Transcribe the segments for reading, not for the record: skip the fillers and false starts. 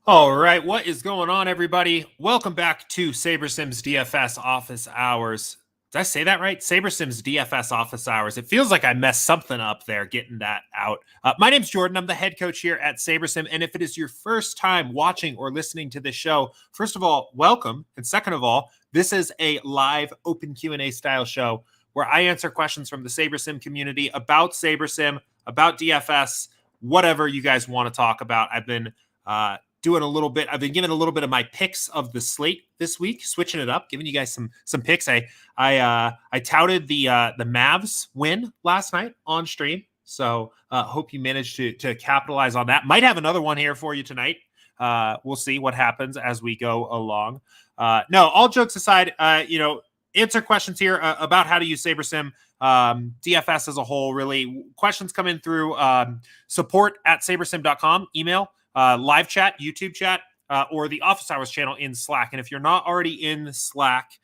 All right, what is going on, everybody? Welcome back to SaberSim's DFS Office Hours. Did I say that right? SaberSim's DFS Office Hours. It feels like I messed something up there getting that out. My name's Jordan. I'm the head coach here at SaberSim. And if it is your first time watching or listening to this show, first of all, welcome. And second of all, this is a live open Q&A style show where I answer questions from the SaberSim community about SaberSim, about DFS, whatever you guys want to talk about. I've been doing a little bit. I've been giving a little bit of my picks of the slate this week, switching it up, giving you guys some picks. I touted the Mavs win last night on stream, so hope you managed to capitalize on that. Might have another one here for you tonight. We'll see what happens as we go along. No, all jokes aside, answer questions here about how to use SaberSim. DFS as a whole, really. Questions come in through support@sabersim.com, email, live chat, YouTube chat, or the Office Hours channel in Slack. And if you're not already in Slack,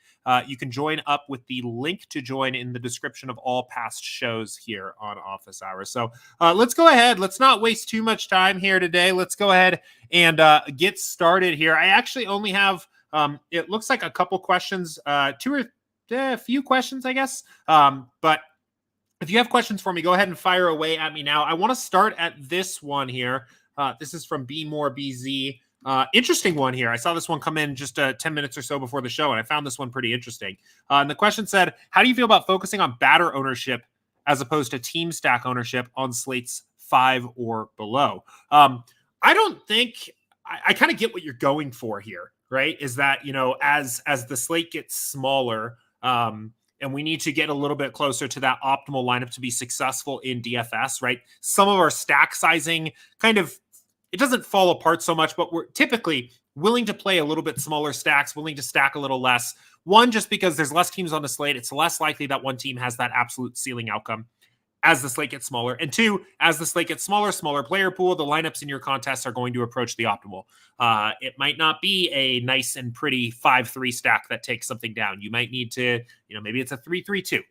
you can join up with the link to join in the description of all past shows here on Office Hours. So let's go ahead. Let's not waste too much time here today. Let's go ahead and get started here. I actually only have, it looks like a couple questions, a few questions, I guess. But if you have questions for me, go ahead and fire away at me now. I want to start at this one here. This is from Be More BZ. Interesting one here. I saw this one come in just 10 minutes or so before the show, and I found this one pretty interesting. And the question said, how do you feel about focusing on batter ownership as opposed to team stack ownership on slates 5 or below? I don't think I kind of get what you're going for here, right? Is that, as the slate gets smaller, and we need to get a little bit closer to that optimal lineup to be successful in DFS, right? Some of our stack sizing it doesn't fall apart so much, but we're typically willing to play a little bit smaller stacks, willing to stack a little less. One, just because there's less teams on the slate, it's less likely that one team has that absolute ceiling outcome as the slate gets smaller. And two, as the slate gets smaller player pool, the lineups in your contests are going to approach the optimal. It might not be a nice and pretty 5-3 stack that takes something down. You might need to, maybe it's a 3-3-2.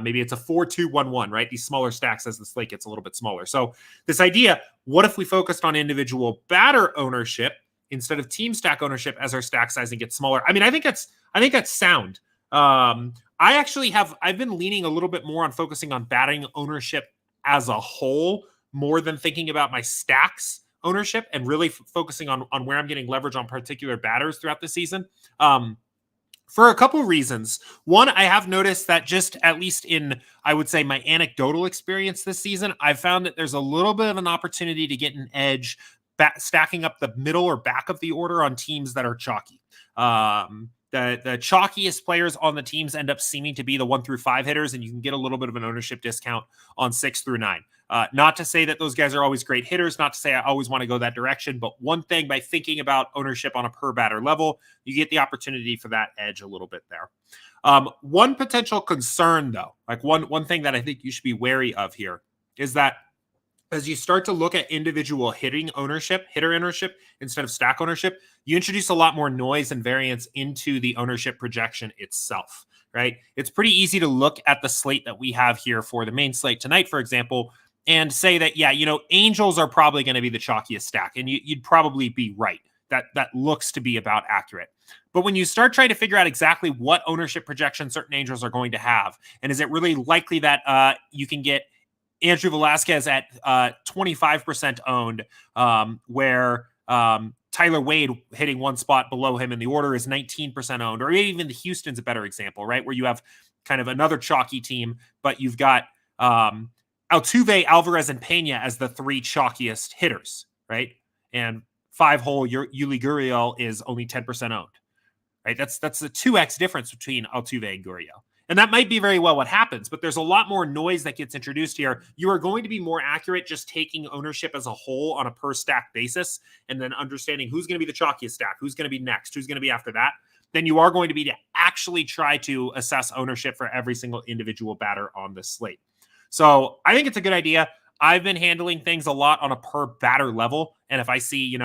Maybe it's a 4-2-1-1, right? These smaller stacks as the slate gets a little bit smaller. So this idea, what if we focused on individual batter ownership instead of team stack ownership as our stack sizing gets smaller? I mean, I think that's sound. I've been leaning a little bit more on focusing on batting ownership as a whole, more than thinking about my stacks ownership and really focusing on where I'm getting leverage on particular batters throughout the season. For a couple reasons. One, I have noticed that just at least in, I would say, my anecdotal experience this season, I've found that there's a little bit of an opportunity to get an edge stacking up the middle or back of the order on teams that are chalky. The chalkiest players on the teams end up seeming to be the 1 through 5 hitters, and you can get a little bit of an ownership discount on 6 through 9. Not to say that those guys are always great hitters, not to say I always want to go that direction, but one thing, by thinking about ownership on a per batter level, you get the opportunity for that edge a little bit there. One potential concern, though, like one thing that I think you should be wary of here is that as you start to look at individual hitter ownership instead of stack ownership, you introduce a lot more noise and variance into the ownership projection itself, right? It's pretty easy to look at the slate that we have here for the main slate tonight, for example, and say that, Angels are probably going to be the chalkiest stack, and you'd probably be right. That looks to be about accurate. But when you start trying to figure out exactly what ownership projection certain Angels are going to have, and is it really likely that you can get Andrew Velasquez at 25% owned, where Tyler Wade hitting one spot below him in the order is 19% owned, or even the Houston's a better example, right? Where you have kind of another chalky team, but you've got Altuve, Alvarez, and Pena as the 3 chalkiest hitters, right? And 5-hole Yuli Gurriel is only 10% owned, right? That's a 2x difference between Altuve and Gurriel. And that might be very well what happens, but there's a lot more noise that gets introduced here. You are going to be more accurate just taking ownership as a whole on a per stack basis and then understanding who's going to be the chalkiest stack, who's going to be next, who's going to be after that, than you are going to be to actually try to assess ownership for every single individual batter on the slate. So I think it's a good idea. I've been handling things a lot on a per batter level. And if I see,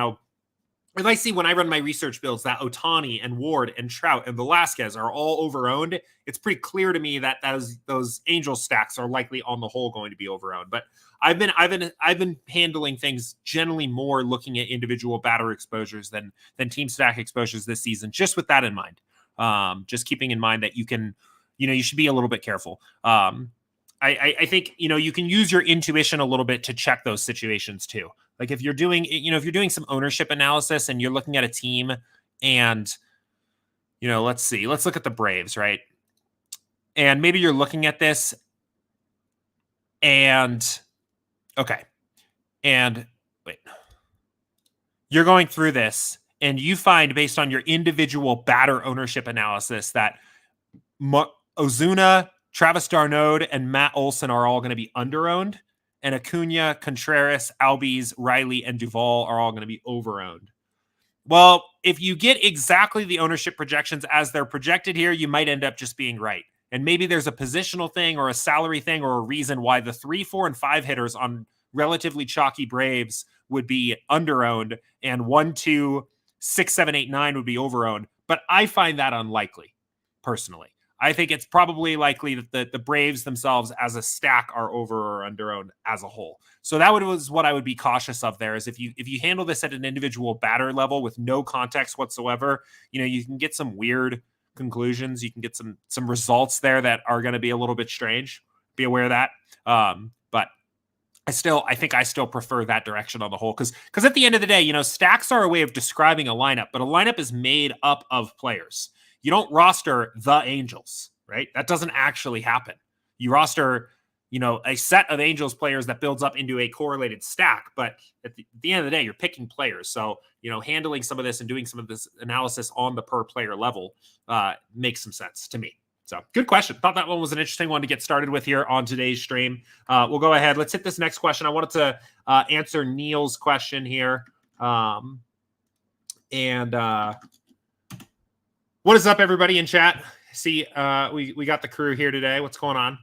And I see when I run my research builds that Ohtani and Ward and Trout and Velasquez are all overowned. It's pretty clear to me that those Angel stacks are likely on the whole going to be overowned. But I've been handling things generally more looking at individual batter exposures than team stack exposures this season, just with that in mind. Just keeping in mind that you should be a little bit careful. I think, you can use your intuition a little bit to check those situations too. Like if you're doing some ownership analysis and you're looking at a team and, let's look at the Braves, right? And maybe you're looking at this and, okay. And wait, you're going through this and you find based on your individual batter ownership analysis that Ozuna, Travis d'Arnaud, and Matt Olson are all going to be underowned. And Acuna, Contreras, Albies, Riley, and Duvall are all going to be overowned. Well, if you get exactly the ownership projections as they're projected here, you might end up just being right. And maybe there's a positional thing or a salary thing or a reason why the 3, 4, and 5 hitters on relatively chalky Braves would be underowned and 1, 2, 6, 7, 8, 9 would be overowned. But I find that unlikely, personally. I think it's probably likely that the Braves themselves as a stack are over or underowned as a whole. So that was what I would be cautious of there is if you handle this at an individual batter level with no context whatsoever, you can get some weird conclusions. You can get some results there that are going to be a little bit strange. Be aware of that. But I think I still prefer that direction on the whole because at the end of the day, stacks are a way of describing a lineup, but a lineup is made up of players. You don't roster the Angels, right? That doesn't actually happen. You roster, a set of Angels players that builds up into a correlated stack. But at the end of the day, you're picking players. So, handling some of this and doing some of this analysis on the per player level makes some sense to me. So good question. Thought that one was an interesting one to get started with here on today's stream. We'll go ahead. Let's hit this next question. I wanted to answer Neil's question here. What is up, everybody in chat? See, we got the crew here today. What's going on?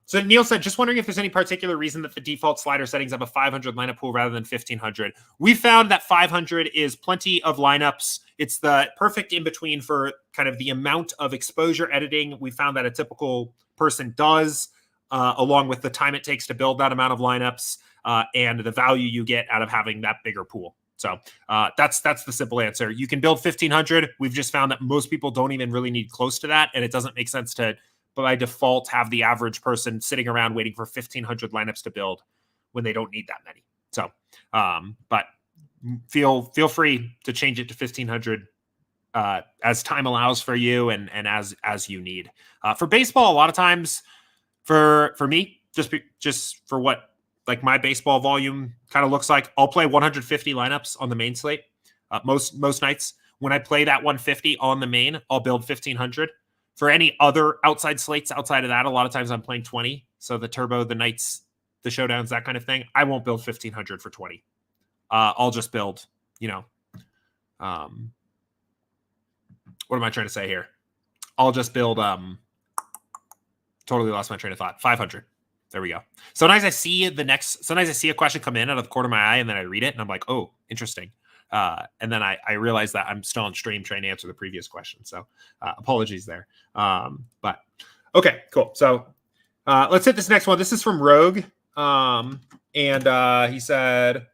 So Neil said, just wondering if there's any particular reason that the default slider settings have a 500 lineup pool rather than 1500. We found that 500 is plenty of lineups. It's the perfect in between for kind of the amount of exposure editing we found that a typical person does, along with the time it takes to build that amount of lineups and the value you get out of having that bigger pool. So that's the simple answer. You can build 1500. We've just found that most people don't even really need close to that. And it doesn't make sense to, by default, have the average person sitting around waiting for 1500 lineups to build when they don't need that many. So, but feel free to change it to 1500 as time allows for you and as you need. For baseball, a lot of times for me, just for what, like my baseball volume kind of looks like, I'll play 150 lineups on the main slate. Most nights when I play that 150 on the main, I'll build 1500. For any other outside slates outside of that, a lot of times I'm playing 20. So the turbo, the nights, the showdowns, that kind of thing, I won't build 1500 for 20. I'll just build, what am I trying to say here? I'll just build, totally lost my train of thought, 500. There we go. Sometimes I see a question come in out of the corner of my eye and then I read it and I'm like, oh, interesting. And then I realize that I'm still on stream trying to answer the previous question. So apologies there. But okay, cool. So let's hit this next one. This is from Rogue. And he said,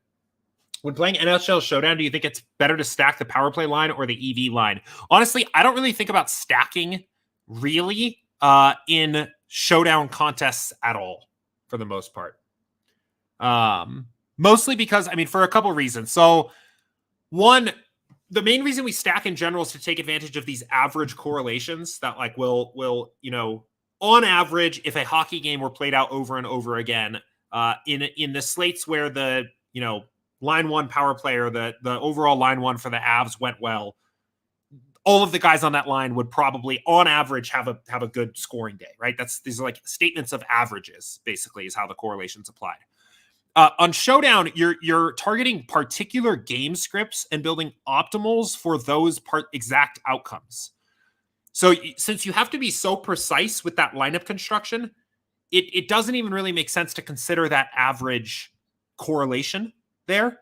when playing NHL Showdown, do you think it's better to stack the power play line or the EV line? Honestly, I don't really think about stacking really in Showdown contests at all for the most part. Mostly because, for a couple of reasons. So one, the main reason we stack in general is to take advantage of these average correlations that like will on average, if a hockey game were played out over and over again, in the slates where the, line one power player, the overall line one for the Avs went well, all of the guys on that line would probably, on average, have a good scoring day, right? These are like statements of averages, basically, is how the correlations applied. On Showdown, you're targeting particular game scripts and building optimals for those exact outcomes. So since you have to be so precise with that lineup construction, it doesn't even really make sense to consider that average correlation there.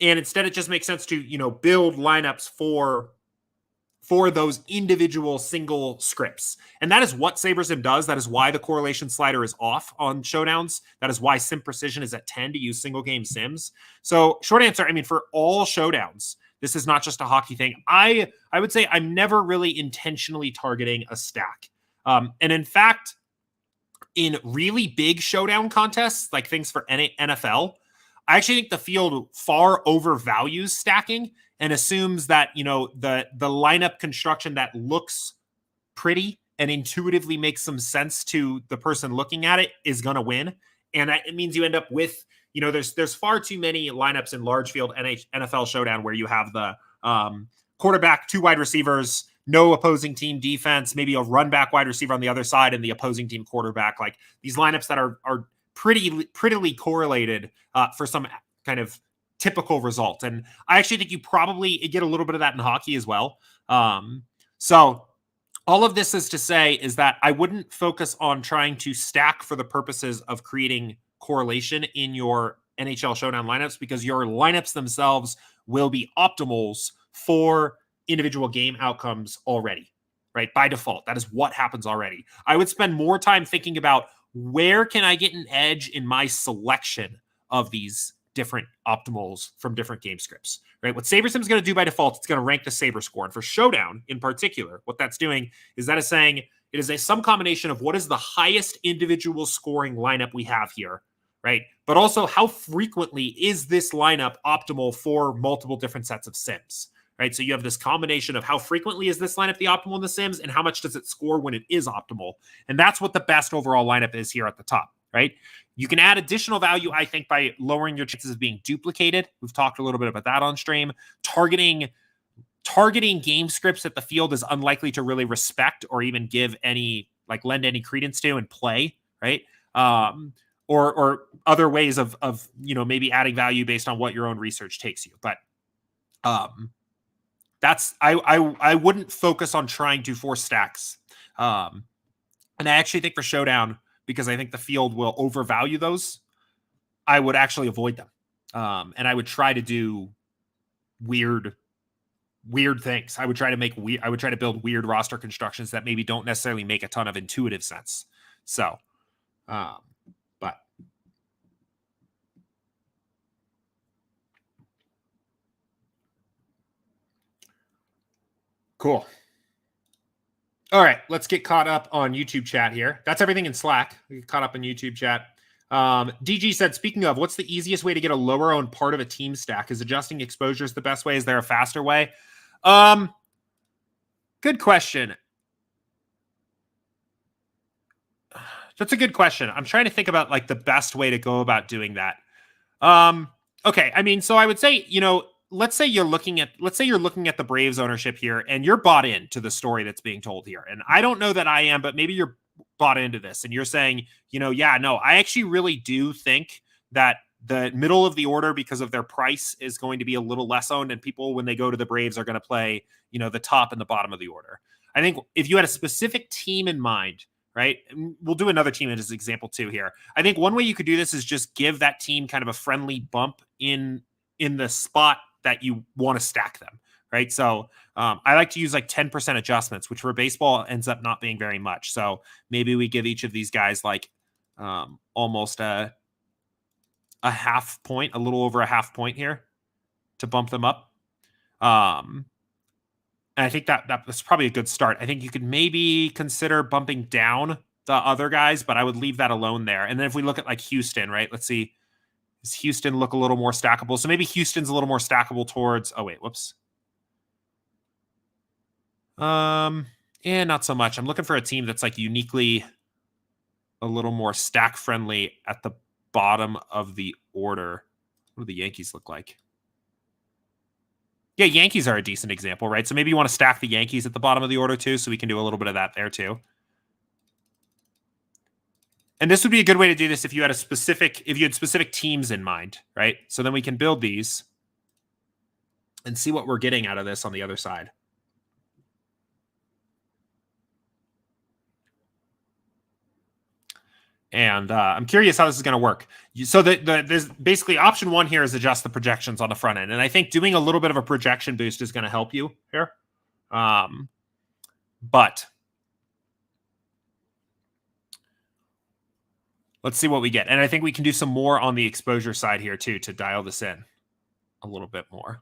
And instead, it just makes sense to, build lineups for those individual single scripts. And that is what SaberSim does. That is why the correlation slider is off on showdowns. That is why sim precision is at 10 to use single game sims. So short answer, I mean, for all showdowns, this is not just a hockey thing. I would say I'm never really intentionally targeting a stack. And in fact, in really big showdown contests, like things for NFL, I actually think the field far overvalues stacking and assumes that, the lineup construction that looks pretty and intuitively makes some sense to the person looking at it is going to win. And it means you end up with, there's far too many lineups in large field NFL showdown where you have the quarterback, 2 wide receivers, no opposing team defense, maybe a run back wide receiver on the other side and the opposing team quarterback. Like these lineups that are prettily correlated for some kind of typical result. And I actually think you probably get a little bit of that in hockey as well. So all of this is to say is that I wouldn't focus on trying to stack for the purposes of creating correlation in your NHL showdown lineups, because your lineups themselves will be optimals for individual game outcomes already, right? By default, that is what happens already. I would spend more time thinking about where can I get an edge in my selection of these different optimals from different game scripts, right? What SaberSim is going to do by default, it's going to rank the Saber score. And for Showdown in particular, what that's doing is that is saying it is some combination of what is the highest individual scoring lineup we have here, right? But also how frequently is this lineup optimal for multiple different sets of sims, right? So you have this combination of how frequently is this lineup the optimal in the sims and how much does it score when it is optimal. And that's what the best overall lineup is here at the top, right? You can add additional value, I think, by lowering your chances of being duplicated. We've talked a little bit about that on stream. Targeting game scripts that the field is unlikely to really respect or even give any, like lend any credence to and play, right? Or other ways of maybe adding value based on what your own research takes you. But that's I wouldn't focus on trying to force stacks. And I actually think for Showdown, because I think the field will overvalue those, I would actually avoid them. And I would try to do weird things. I would try to build weird roster constructions that maybe don't necessarily make a ton of intuitive sense. So, but cool. All right, let's get caught up on YouTube chat here. That's everything in Slack. We get caught up in YouTube chat. DG said, speaking of, what's the easiest way to get a lower owned part of a team stack? Is adjusting exposures the best way? Is there a faster way? Good question. That's a good question. I'm trying to think about like the best way to go about doing that. Okay. I mean, so I would say, let's say you're looking at the Braves ownership here and you're bought into the story that's being told here. And I don't know that I am, but maybe you're bought into this and you're saying, I actually really do think that the middle of the order, because of their price, is going to be a little less owned, and people, when they go to the Braves, are going to play, the top and the bottom of the order. I think if you had a specific team in mind, right? And we'll do another team as an example too here. I think one way you could do this is just give that team kind of a friendly bump in the spot that you want to stack them, right? So I like to use like 10% adjustments, which for baseball ends up not being very much. So maybe we give each of these guys like almost a half point, a little over a half point here to bump them up. And I think that's probably a good start. I think you could maybe consider bumping down the other guys, but I would leave that alone there. And then if we look at like Houston, right? Let's see. Does Houston look a little more stackable? So maybe Houston's a little more stackable towards, whoops. Not so much. I'm looking for a team that's like uniquely a little more stack friendly at the bottom of the order. What do the Yankees look like? Yeah, Yankees are a decent example, right? So maybe you want to stack the Yankees at the bottom of the order too, so we can do a little bit of that there too. And this would be a good way to do this if you had specific teams in mind, right? So then we can build these and see what we're getting out of this on the other side. And I'm curious how this is going to work. So there's basically option one here is adjust the projections on the front end. And I think doing a little bit of a projection boost is going to help you here. But let's see what we get. And I think we can do some more on the exposure side here too to dial this in a little bit more.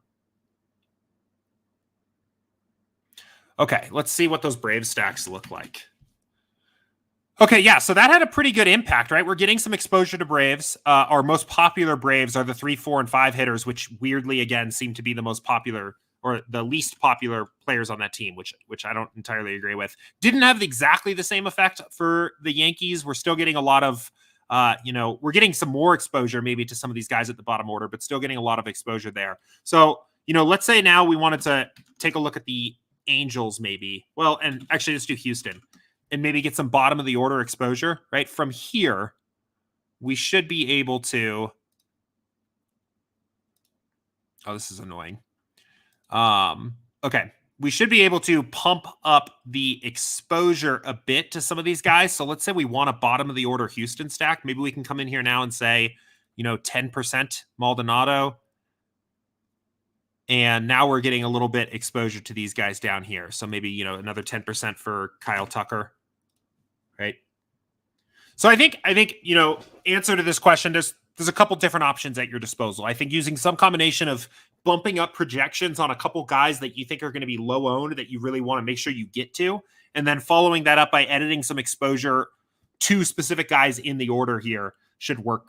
Okay, let's see what those Braves stacks look like. Okay, yeah, so that had a pretty good impact, right? We're getting some exposure to Braves. Our most popular Braves are the 3, 4, and 5 hitters, which weirdly, again, seem to be the most popular or the least popular players on that team, which I don't entirely agree with. Didn't have exactly the same effect for the Yankees. We're still getting a lot of, we're getting some more exposure maybe to some of these guys at the bottom order, but still getting a lot of exposure there. So, let's say now we wanted to take a look at the Angels maybe. Well, and actually let's do Houston. And maybe get some bottom of the order exposure, right? From here, we should be able to... Oh, this is annoying. Okay. We should be able to pump up the exposure a bit to some of these guys. So let's say we want a bottom of the order Houston stack. Maybe we can come in here now and say, 10% Maldonado. And now we're getting a little bit exposure to these guys down here. So maybe, another 10% for Kyle Tucker. Right. So I think, answer to this question, there's a couple different options at your disposal. I think using some combination of bumping up projections on a couple guys that you think are going to be low owned that you really want to make sure you get to, and then following that up by editing some exposure to specific guys in the order here should work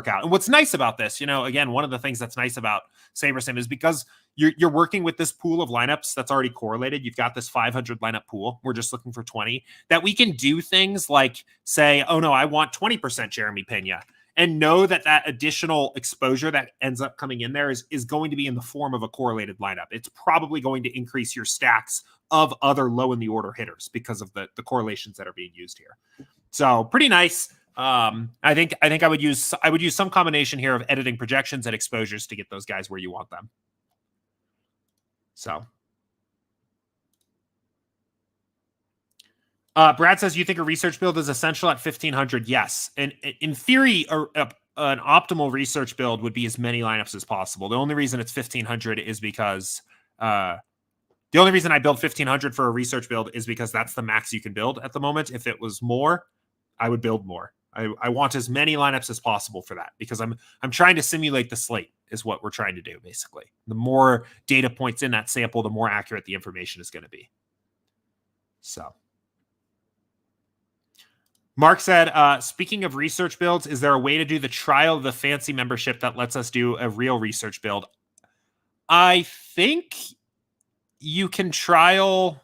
out. And what's nice about this, again, one of the things that's nice about SaberSim is because you're working with this pool of lineups that's already correlated. You've got this 500 lineup pool. We're just looking for 20 that we can do things like say, oh no, I want 20% Jeremy Pena, and know that additional exposure that ends up coming in there is going to be in the form of a correlated lineup. It's probably going to increase your stacks of other low in the order hitters because of the correlations that are being used here. So pretty nice. I think I would use some combination here of editing projections and exposures to get those guys where you want them. So, Brad says, you think a research build is essential at 1,500? Yes. And in theory, an optimal research build would be as many lineups as possible. The only reason it's 1,500 is because the only reason I build 1,500 for a research build is because that's the max you can build at the moment. If it was more, I would build more. I want as many lineups as possible for that because I'm trying to simulate the slate is what we're trying to do, basically. The more data points in that sample, the more accurate the information is going to be. So, Mark said, speaking of research builds, is there a way to do the trial of the fancy membership that lets us do a real research build? I think you can trial...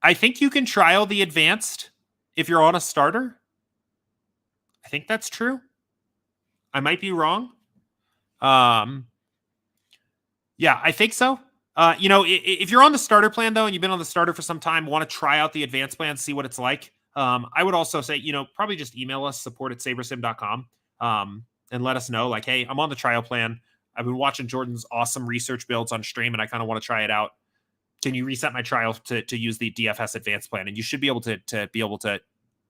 the advanced if you're on a starter. I think that's true. I might be wrong. Yeah, I think so. If you're on the starter plan, though, and you've been on the starter for some time, want to try out the advanced plan, see what it's like. I would also say, probably just email us, support@sabersim.com, and let us know, like, hey, I'm on the trial plan. I've been watching Jordan's awesome research builds on stream, and I kind of want to try it out. Can you reset my trial to use the DFS advanced plan? And you should be able to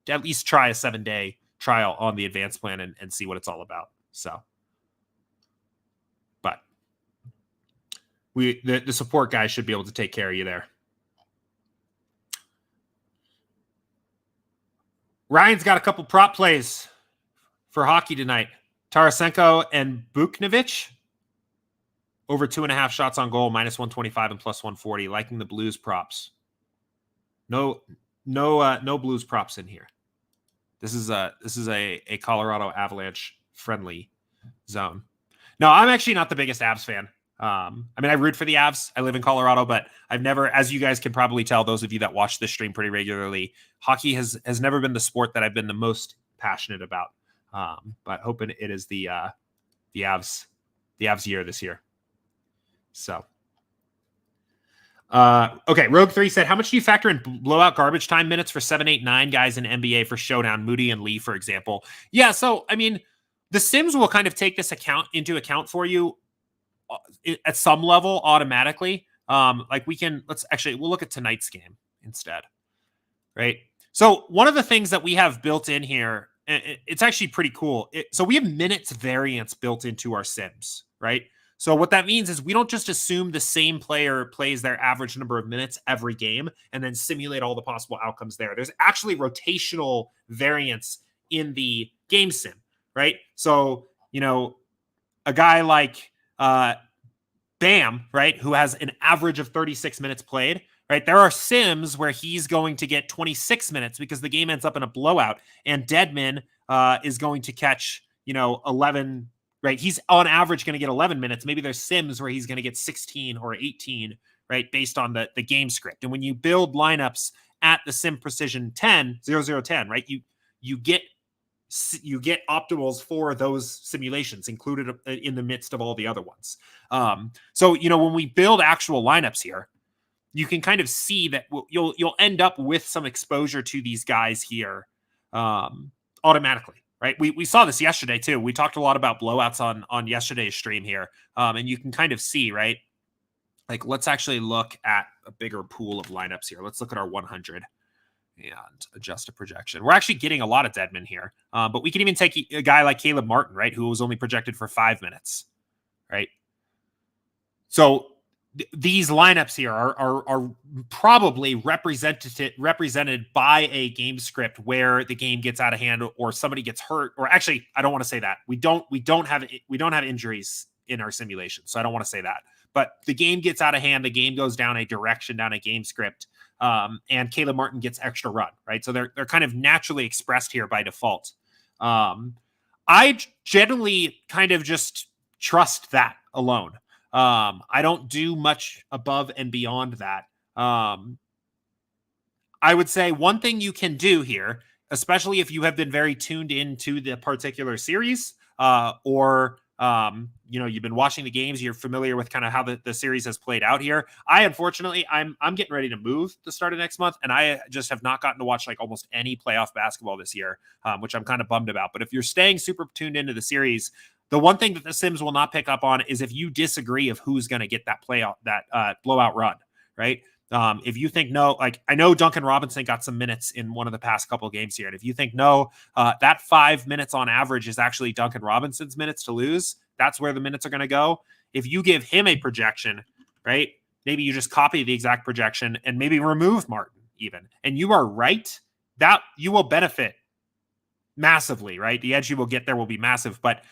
at least try a 7-day trial on the advanced plan and see what it's all about. So, but the support guys should be able to take care of you there. Ryan's got a couple prop plays for hockey tonight. Tarasenko and Buchnevich. Over 2.5 shots on goal, -125 and +140. Liking the Blues props. No Blues props in here. This is a Colorado Avalanche friendly zone. No, I'm actually not the biggest Avs fan. I root for the Avs. I live in Colorado, but I've never, as you guys can probably tell, those of you that watch this stream pretty regularly, hockey has never been the sport that I've been the most passionate about. But hoping it is the Avs year this year. So, okay. Rogue 3 said, how much do you factor in blowout garbage time minutes for 7, 8, 9 guys in NBA for showdown, Moody and Lee, for example? Yeah. So, the Sims will kind of take this into account for you at some level automatically. We'll look at tonight's game instead. Right. So one of the things that we have built in here, it's actually pretty cool. So we have minutes variance built into our sims, right? So what that means is we don't just assume the same player plays their average number of minutes every game and then simulate all the possible outcomes there. There's actually rotational variance in the game sim, right? So, a guy like Bam, right, who has an average of 36 minutes played, right? There are sims where he's going to get 26 minutes because the game ends up in a blowout, and Deadman is going to catch, 11, right? He's on average going to get 11 minutes. Maybe there's sims where he's going to get 16 or 18, right, based on the game script. And when you build lineups at the Sim Precision 0010, right, you get optimals for those simulations included in the midst of all the other ones. So, when we build actual lineups here, you can kind of see that you'll end up with some exposure to these guys here automatically, right? We saw this yesterday too. We talked a lot about blowouts on yesterday's stream here, and you can kind of see, right? Like, let's actually look at a bigger pool of lineups here. Let's look at our 100 and adjust a projection. We're actually getting a lot of Deadman here, but we can even take a guy like Caleb Martin, right, who was only projected for 5 minutes, right? So these lineups here are probably represented by a game script where the game gets out of hand or somebody gets hurt, or actually, I don't want to say that. We don't have injuries in our simulation, so I don't want to say that. But the game gets out of hand, the game goes down a direction, down a game script, and Caleb Martin gets extra run, right? So they're kind of naturally expressed here by default. I generally kind of just trust that alone. I don't do much above and beyond that. I would say one thing you can do here, especially if you have been very tuned into the particular series, or you've been watching the games, you're familiar with kind of how the series has played out here. Unfortunately, I'm getting ready to move the start of next month, and I just have not gotten to watch like almost any playoff basketball this year, which I'm kind of bummed about. But if you're staying super tuned into the series, the one thing that the Sims will not pick up on is if you disagree of who's going to get that blowout run, right? If you think no, like I know Duncan Robinson got some minutes in one of the past couple of games here. And if you think no, that 5 minutes on average is actually Duncan Robinson's minutes to lose. That's where the minutes are going to go. If you give him a projection, right? Maybe you just copy the exact projection and maybe remove Martin even. And you are right that you will benefit massively, right? The edge you will get there will be massive, but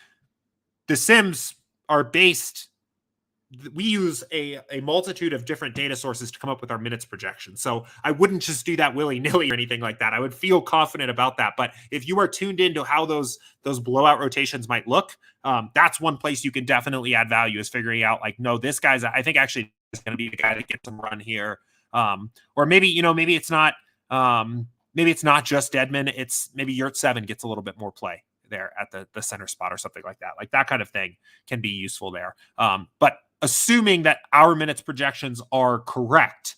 the Sims are based. We use a multitude of different data sources to come up with our minutes projection. So I wouldn't just do that willy-nilly or anything like that. I would feel confident about that. But if you are tuned into how those blowout rotations might look, that's one place you can definitely add value, is figuring out like, no, this guy's, I think actually is going to be the guy that gets some run here. Or maybe, maybe it's not just Deadman. It's maybe Yurt 7 gets a little bit more play there at the center spot or something like that. Like that kind of thing can be useful there. But assuming that our minutes projections are correct,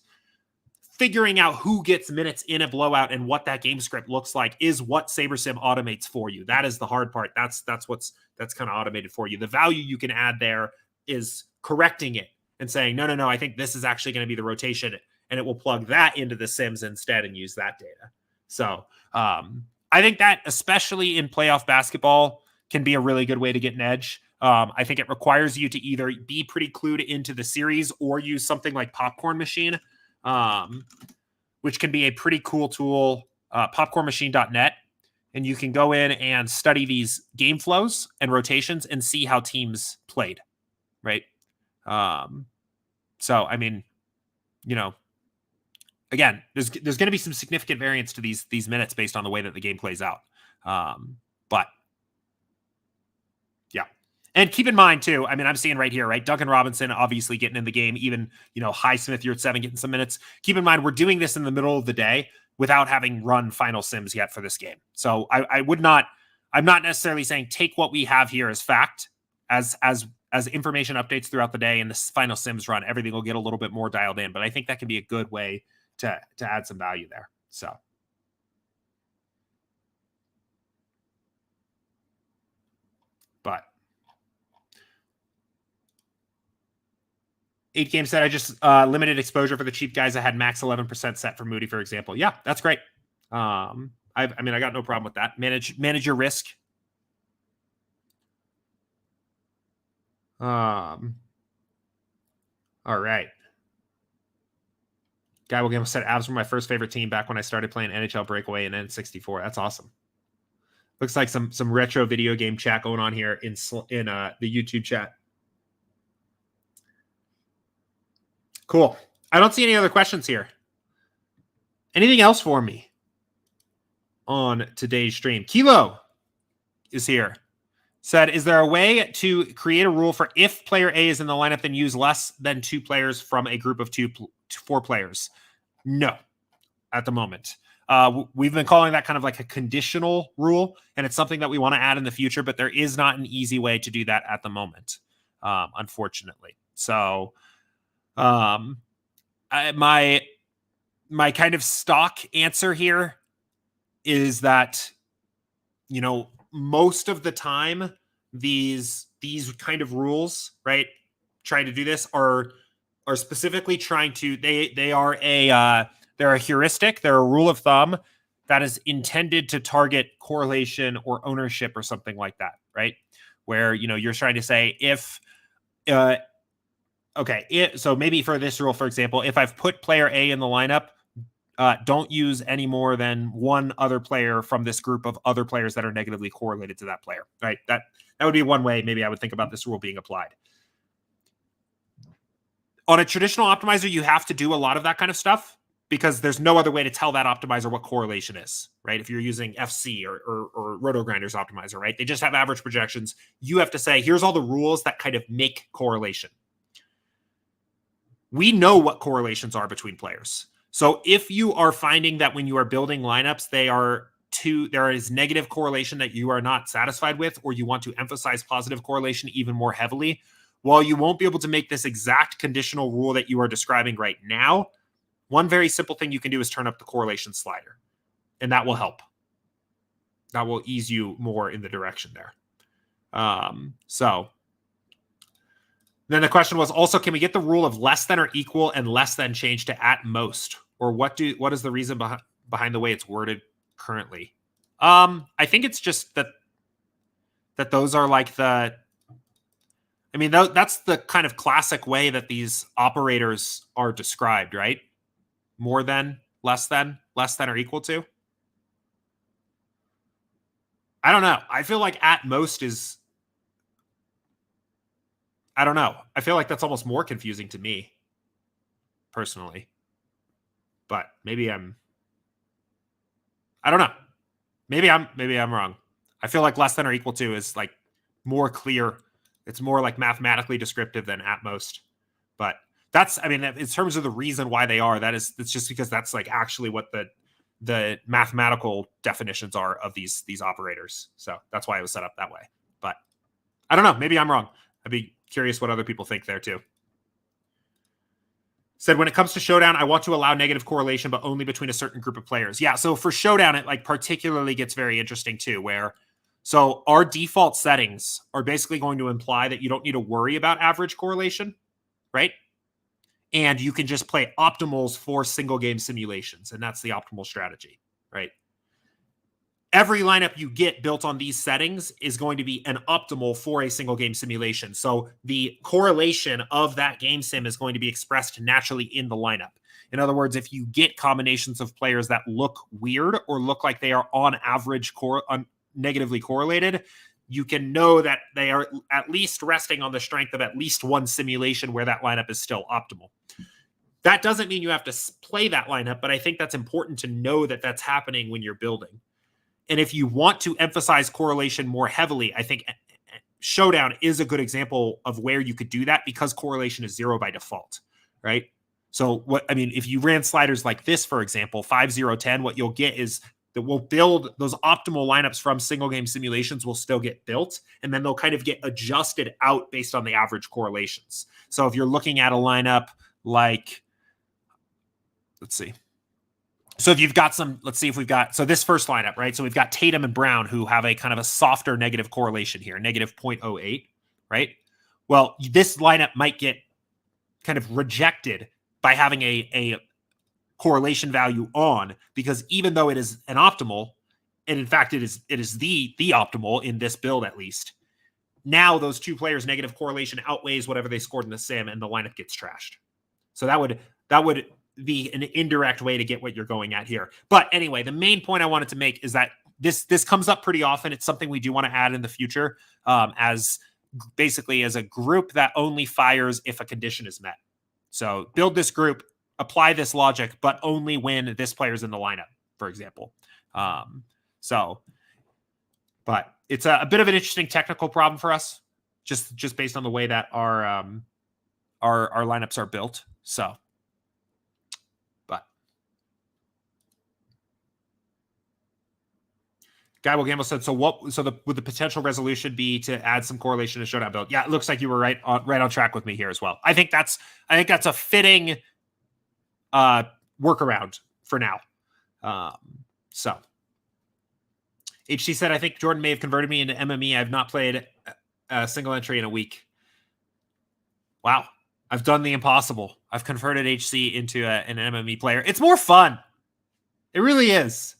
figuring out who gets minutes in a blowout and what that game script looks like is what SaberSim automates for you. That is the hard part. That's kind of automated for you. The value you can add there is correcting it and saying, no, I think this is actually going to be the rotation, and it will plug that into the Sims instead and use that data. So, I think that, especially in playoff basketball, can be a really good way to get an edge. I think it requires you to either be pretty clued into the series or use something like Popcorn Machine, which can be a pretty cool tool, popcornmachine.net. And you can go in and study these game flows and rotations and see how teams played, right? So, I mean, again, there's going to be some significant variance to these minutes based on the way that the game plays out. But yeah. And keep in mind too, I mean, I'm seeing right here, right? Duncan Robinson obviously getting in the game, even, Highsmith, Yurt 7 getting some minutes. Keep in mind, we're doing this in the middle of the day without having run final sims yet for this game. So I'm not necessarily saying take what we have here as fact, as information updates throughout the day and the final sims run, everything will get a little bit more dialed in. But I think that can be a good way to add some value there. So, but 8 games set. I just limited exposure for the cheap guys. I had max 11% set for Moody, for example. Yeah, that's great. I got no problem with that. Manage your risk. All right. Guy will said Avs were my first favorite team back when I started playing NHL Breakaway and N64. That's awesome. Looks like some retro video game chat going on here in the YouTube chat. Cool. I don't see any other questions here. Anything else for me on today's stream? Kilo is here. Said, is there a way to create a rule for if player A is in the lineup, then use less than 2 players from a group of 4 players? No, at the moment. We've been calling that kind of like a conditional rule, and it's something that we want to add in the future, but there is not an easy way to do that at the moment, unfortunately. So my kind of stock answer here is that, most of the time, these kind of rules, right, trying to do this are specifically trying to, they're a heuristic, they're a rule of thumb that is intended to target correlation or ownership or something like that, right? Where, you're trying to say so maybe for this rule, for example, if I've put player A in the lineup, don't use any more than 1 other player from this group of other players that are negatively correlated to that player, right? That would be one way maybe I would think about this rule being applied. On a traditional optimizer, you have to do a lot of that kind of stuff because there's no other way to tell that optimizer what correlation is, right? If you're using FC or RotoGrinders optimizer, right? They just have average projections. You have to say, here's all the rules that kind of make correlation. We know what correlations are between players. So if you are finding that when you are building lineups, there is negative correlation that you are not satisfied with, or you want to emphasize positive correlation even more heavily, while you won't be able to make this exact conditional rule that you are describing right now, one very simple thing you can do is turn up the correlation slider, and that will help. That will ease you more in the direction there. So then the question was also, can we get the rule of less than or equal and less than changed to at most? Or what is the reason behind the way it's worded currently? I think it's just that those are like that's the kind of classic way that these operators are described, right? More than, less than or equal to. I don't know. I feel like at most is, I don't know. I feel like that's almost more confusing to me, personally. But maybe I don't know. Maybe I'm wrong. I feel like less than or equal to is like more clear. It's more like mathematically descriptive than at most. But that's, in terms of the reason why they are, it's just because that's like actually what the mathematical definitions are of these operators. So that's why it was set up that way. But I don't know. Maybe I'm wrong. I'd be curious what other people think there too. Said, when it comes to showdown, I want to allow negative correlation, but only between a certain group of players. Yeah, so for showdown, it like particularly gets very interesting too, so our default settings are basically going to imply that you don't need to worry about average correlation, right? And you can just play optimals for single game simulations, and that's the optimal strategy, right? Every lineup you get built on these settings is going to be an optimal for a single game simulation. So the correlation of that game sim is going to be expressed naturally in the lineup. In other words, if you get combinations of players that look weird or look like they are on average negatively correlated, you can know that they are at least resting on the strength of at least one simulation where that lineup is still optimal. That doesn't mean you have to play that lineup, but I think that's important to know that that's happening when you're building. And if you want to emphasize correlation more heavily, I think Showdown is a good example of where you could do that because correlation is 0 by default, right? So if you ran sliders like this, for example, 5, 0, 10, what you'll get is that we'll build those optimal lineups from single game simulations will still get built, and then they'll kind of get adjusted out based on the average correlations. So if you're looking at a lineup like, let's see. So if you've got so this first lineup, right? So we've got Tatum and Brown who have a kind of a softer negative correlation here, negative 0.08, right? Well, this lineup might get kind of rejected by having a correlation value on, because even though it is an optimal, and in fact it is the optimal in this build at least, now those two players' negative correlation outweighs whatever they scored in the sim, and the lineup gets trashed. So that would be an indirect way to get what you're going at here. But anyway, the main point I wanted to make is that this comes up pretty often. It's something we do want to add in the future, as basically as a group that only fires if a condition is met. So build this group, apply this logic, but only when this player's in the lineup, for example. But it's a bit of an interesting technical problem for us, just based on the way that our lineups are built. So, but Guy Will Gamble said, would the potential resolution be to add some correlation to showdown build? Yeah, it looks like you were right on track with me here as well. I think that's a fitting workaround for now. So HC said, I think Jordan may have converted me into MME. I have not played a single entry in a week. Wow. I've done the impossible. I've converted HC into an MME player. It's more fun. It really is.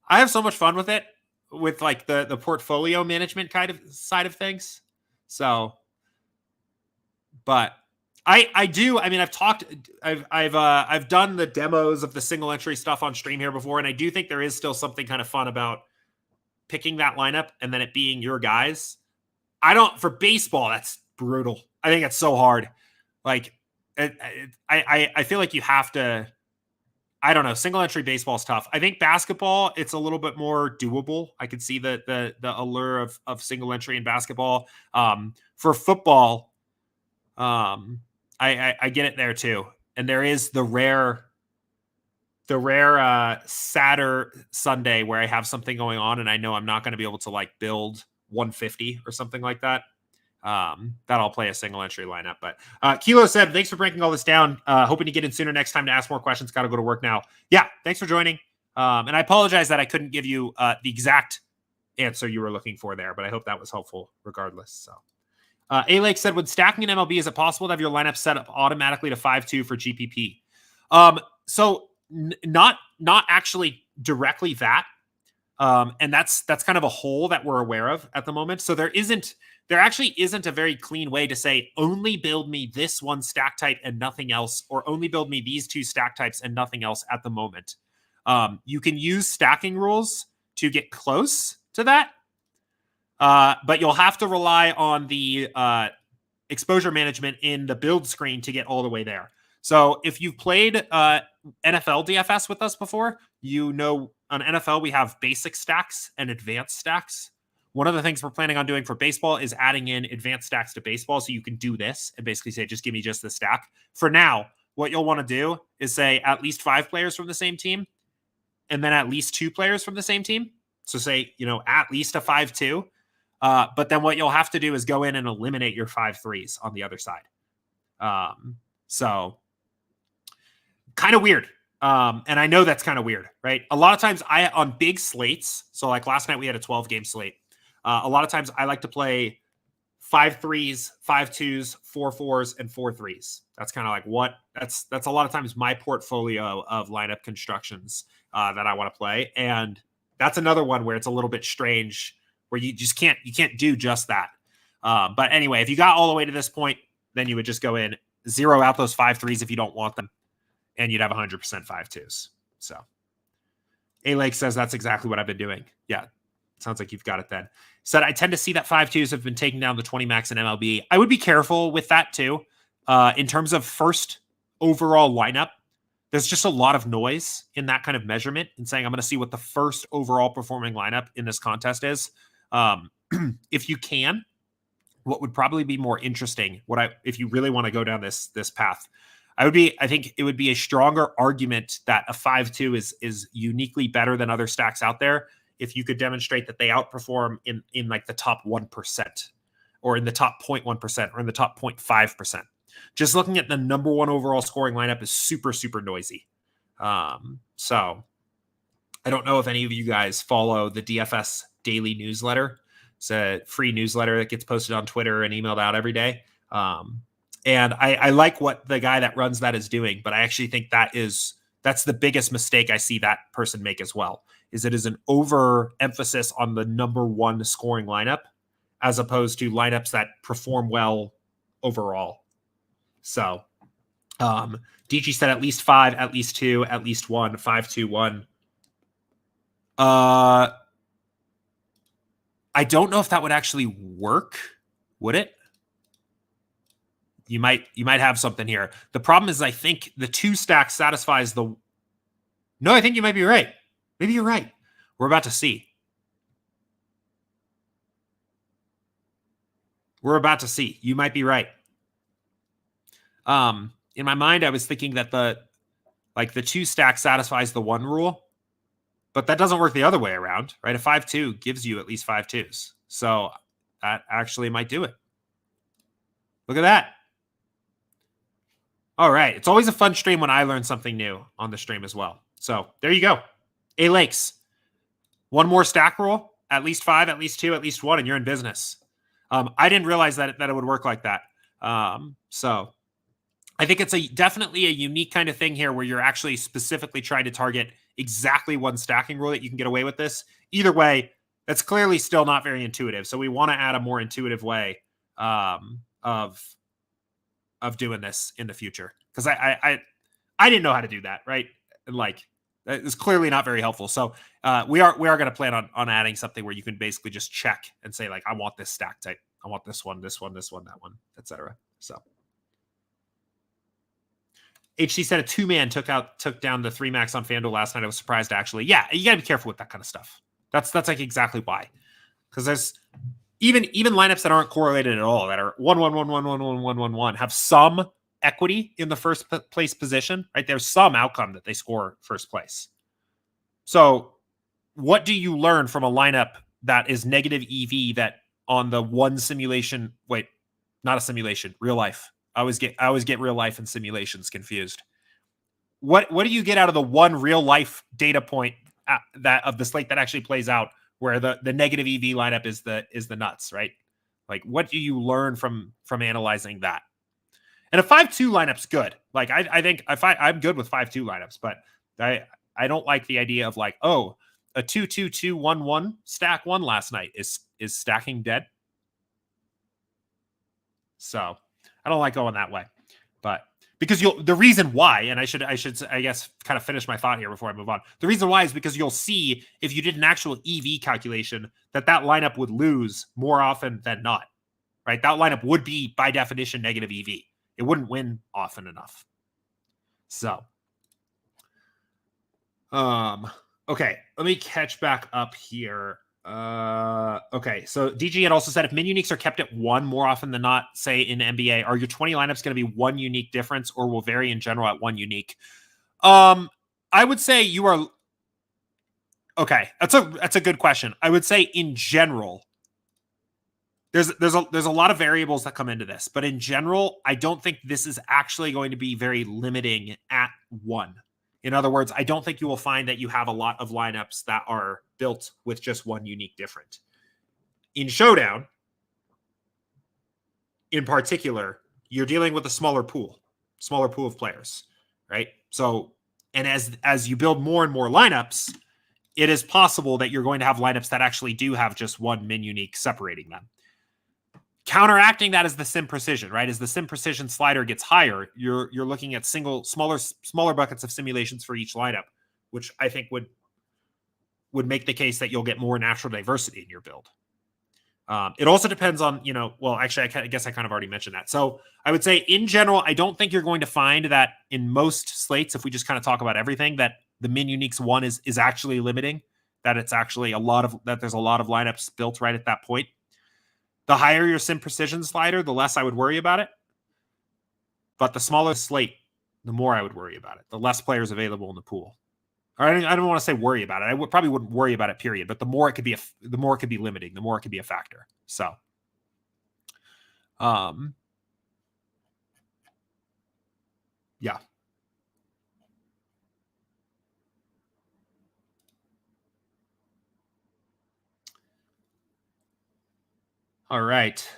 I have so much fun with it, with like the portfolio management kind of side of things. So, but I do. I mean, I've done the demos of the single entry stuff on stream here before, and I do think there is still something kind of fun about picking that lineup and then it being your guys. For baseball, that's brutal. I think it's so hard. Like, I feel like you have to, I don't know, single entry baseball is tough. I think basketball, it's a little bit more doable. I could see the allure of single entry in basketball. For football, I get it there too. And there is the rare Sunday where I have something going on and I know I'm not going to be able to like build 150 or something like that. That I'll play a single entry lineup. But Kilo said, thanks for breaking all this down. Hoping to get in sooner next time to ask more questions. Got to go to work now. Yeah, thanks for joining. And I apologize that I couldn't give you the exact answer you were looking for there, but I hope that was helpful regardless. So A-Lake said, when stacking an MLB, is it possible to have your lineup set up automatically to 5-2 for GPP? So not actually directly that. And that's kind of a hole that we're aware of at the moment. So there actually isn't a very clean way to say only build me this one stack type and nothing else, or only build me these two stack types and nothing else at the moment. You can use stacking rules to get close to that, but you'll have to rely on the exposure management in the build screen to get all the way there. So if you've played NFL DFS with us before, you know on NFL we have basic stacks and advanced stacks. One of the things we're planning on doing for baseball is adding in advanced stacks to baseball, so you can do this and basically say, just give me just the stack. For now, what you'll want to do is say at least 5 players from the same team, and then at least 2 players from the same team. So say, at least a 5-2. But then what you'll have to do is go in and eliminate your 5-3s on the other side. So kind of weird. And I know that's kind of weird, right? A lot of times on big slates, so like last night we had a 12-game slate. A lot of times I like to play 5-3s, 5-2s, 4-4s, and 4-3s. That's kind of like that's a lot of times my portfolio of lineup constructions that I want to play. And that's another one where it's a little bit strange, where you can't do just that. But anyway, if you got all the way to this point, then you would just go in, zero out those 5-3s if you don't want them, and you'd have 100% 5-2s. So A-Lake says that's exactly what I've been doing. Yeah, sounds like you've got it then. Said, I tend to see that 5-2s have been taking down the 20 max in MLB. I would be careful with that too. In terms of first overall lineup, there's just a lot of noise in that kind of measurement and saying, I'm going to see what the first overall performing lineup in this contest is. If you can, what would probably be more interesting, if you really want to go down this path, I think it would be a stronger argument that a 5-2 is uniquely better than other stacks out there if you could demonstrate that they outperform in like the top 1%, or in the top 0.1%, or in the top 0.5%. Just looking at the number one overall scoring lineup is super, super noisy. So I don't know if any of you guys follow the DFS daily newsletter. It's a free newsletter that gets posted on Twitter and emailed out every day. And I like what the guy that runs that is doing, but I actually think that is That's the biggest mistake I see that person make as well, is it is an overemphasis on the number one scoring lineup as opposed to lineups that perform well overall. So DG said at least 5, at least 2, at least 1, 5, 2, 1. I don't know if that would actually work. Would it? You might have something here. The problem is I think the 2 stack satisfies the... No, I think you might be right. Maybe you're right. We're about to see. We're about to see. You might be right. In my mind, I was thinking that the 2 stack satisfies the 1 rule, but that doesn't work the other way around, right? A 5-2 gives you at least 5 2s. So that actually might do it. Look at that. All right. It's always a fun stream when I learn something new on the stream as well. So there you go. A Lakes. 1 more stack rule, at least 5, at least 2, at least 1, and you're in business. I didn't realize that it would work like that. So I think it's definitely a unique kind of thing here where you're actually specifically trying to target exactly 1 stacking rule that you can get away with this. Either way, that's clearly still not very intuitive. So we want to add a more intuitive way of doing this in the future, because I didn't know how to do that, right? And it's clearly not very helpful. So we are going to plan on adding something where you can basically just check and say I want this stack type, I want this one, this one, this one, that one, etc. So HC said a 2-man took down the 3 max on FanDuel last night. I was surprised actually. Yeah, you got to be careful with that kind of stuff. That's exactly why, because there's even lineups that aren't correlated at all, that are 1-1-1-1-1-1-1-1-1 have some equity in the first place position, right? There's some outcome that they score first place. So what do you learn from a lineup that is negative EV that on the one simulation, wait, not a simulation, real life. I always get real life and simulations confused. What do you get out of the one real life data point that of the slate that actually plays out, where the negative EV lineup is the nuts, right? What do you learn from analyzing that? And a 5-2 lineup's good. I think I'm good with 5-2 lineups, but I don't like the idea of a 2-2-2-1-1 stack 1 last night is stacking dead. So I don't like going that way, but because the reason why, and I should I guess kind of finish my thought here before I move on. The reason why is because you'll see, if you did an actual EV calculation, that lineup would lose more often than not, right? That lineup would be by definition negative EV. It wouldn't win often enough. So, okay, let me catch back up here. Okay, so DG had also said if min uniques are kept at 1 more often than not, say in NBA, are your 20 lineups going to be 1 unique difference, or will vary in general at 1 unique? I would say you are. Okay, that's a good question. I would say in general, there's a lot of variables that come into this, but in general, I don't think this is actually going to be very limiting at 1. In other words, I don't think you will find that you have a lot of lineups that are built with just 1 unique different. In Showdown, in particular, you're dealing with a smaller pool of players, right? So, and as you build more and more lineups, it is possible that you're going to have lineups that actually do have just 1 min unique separating them. Counteracting that is the sim precision, right? As the sim precision slider gets higher, you're looking at smaller buckets of simulations for each lineup, which I think would make the case that you'll get more natural diversity in your build. It also depends on, well, actually, I guess I kind of already mentioned that. So I would say in general, I don't think you're going to find that in most slates, if we just kind of talk about everything, that the min uniques 1 is actually limiting, that it's actually there's a lot of lineups built right at that point. The higher your sim precision slider, the less I would worry about it. But the smaller the slate, the more I would worry about it. The less players available in the pool. Or I don't want to say worry about it. I probably wouldn't worry about it, period. But the more it could be limiting, the more it could be a factor. So, yeah. All right.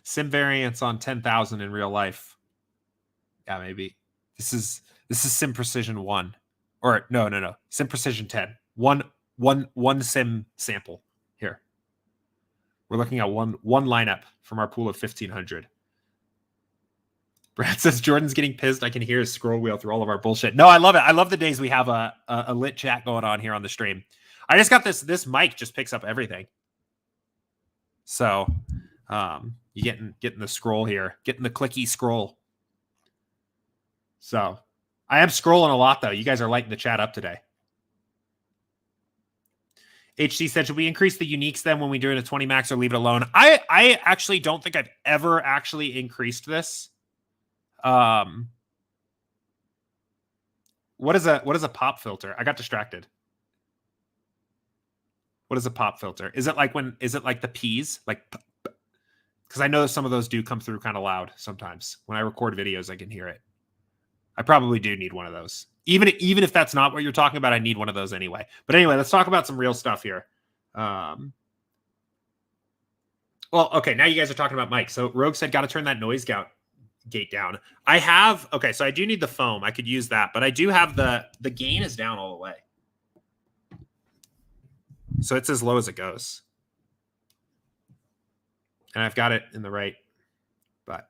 Sim variance on 10,000 in real life. Yeah, maybe. This is Sim Precision 1. Or no. Sim Precision 10. One sim sample here. We're looking at one lineup from our pool of 1,500. Brad says Jordan's getting pissed. I can hear his scroll wheel through all of our bullshit. No, I love it. I love the days we have a lit chat going on here on the stream. I just got this mic just picks up everything. So you getting the scroll here, getting the clicky scroll. So I am scrolling a lot though. You guys are lighting the chat up today. HC said, should we increase the uniques then when we do it at 20 max or leave it alone? I actually don't think I've ever actually increased this. What is a pop filter? I got distracted. What is a pop filter? Is it like the P's? Like, because I know some of those do come through kind of loud sometimes. When I record videos, I can hear it. I probably do need one of those. Even if that's not what you're talking about, I need one of those anyway. But anyway, let's talk about some real stuff here. Well, okay, now you guys are talking about mics. So Rogue said, got to turn that noise gate down. I have, okay, so I do need the foam. I could use that, but I do have the gain is down all the way. So it's as low as it goes. And I've got it in the right, but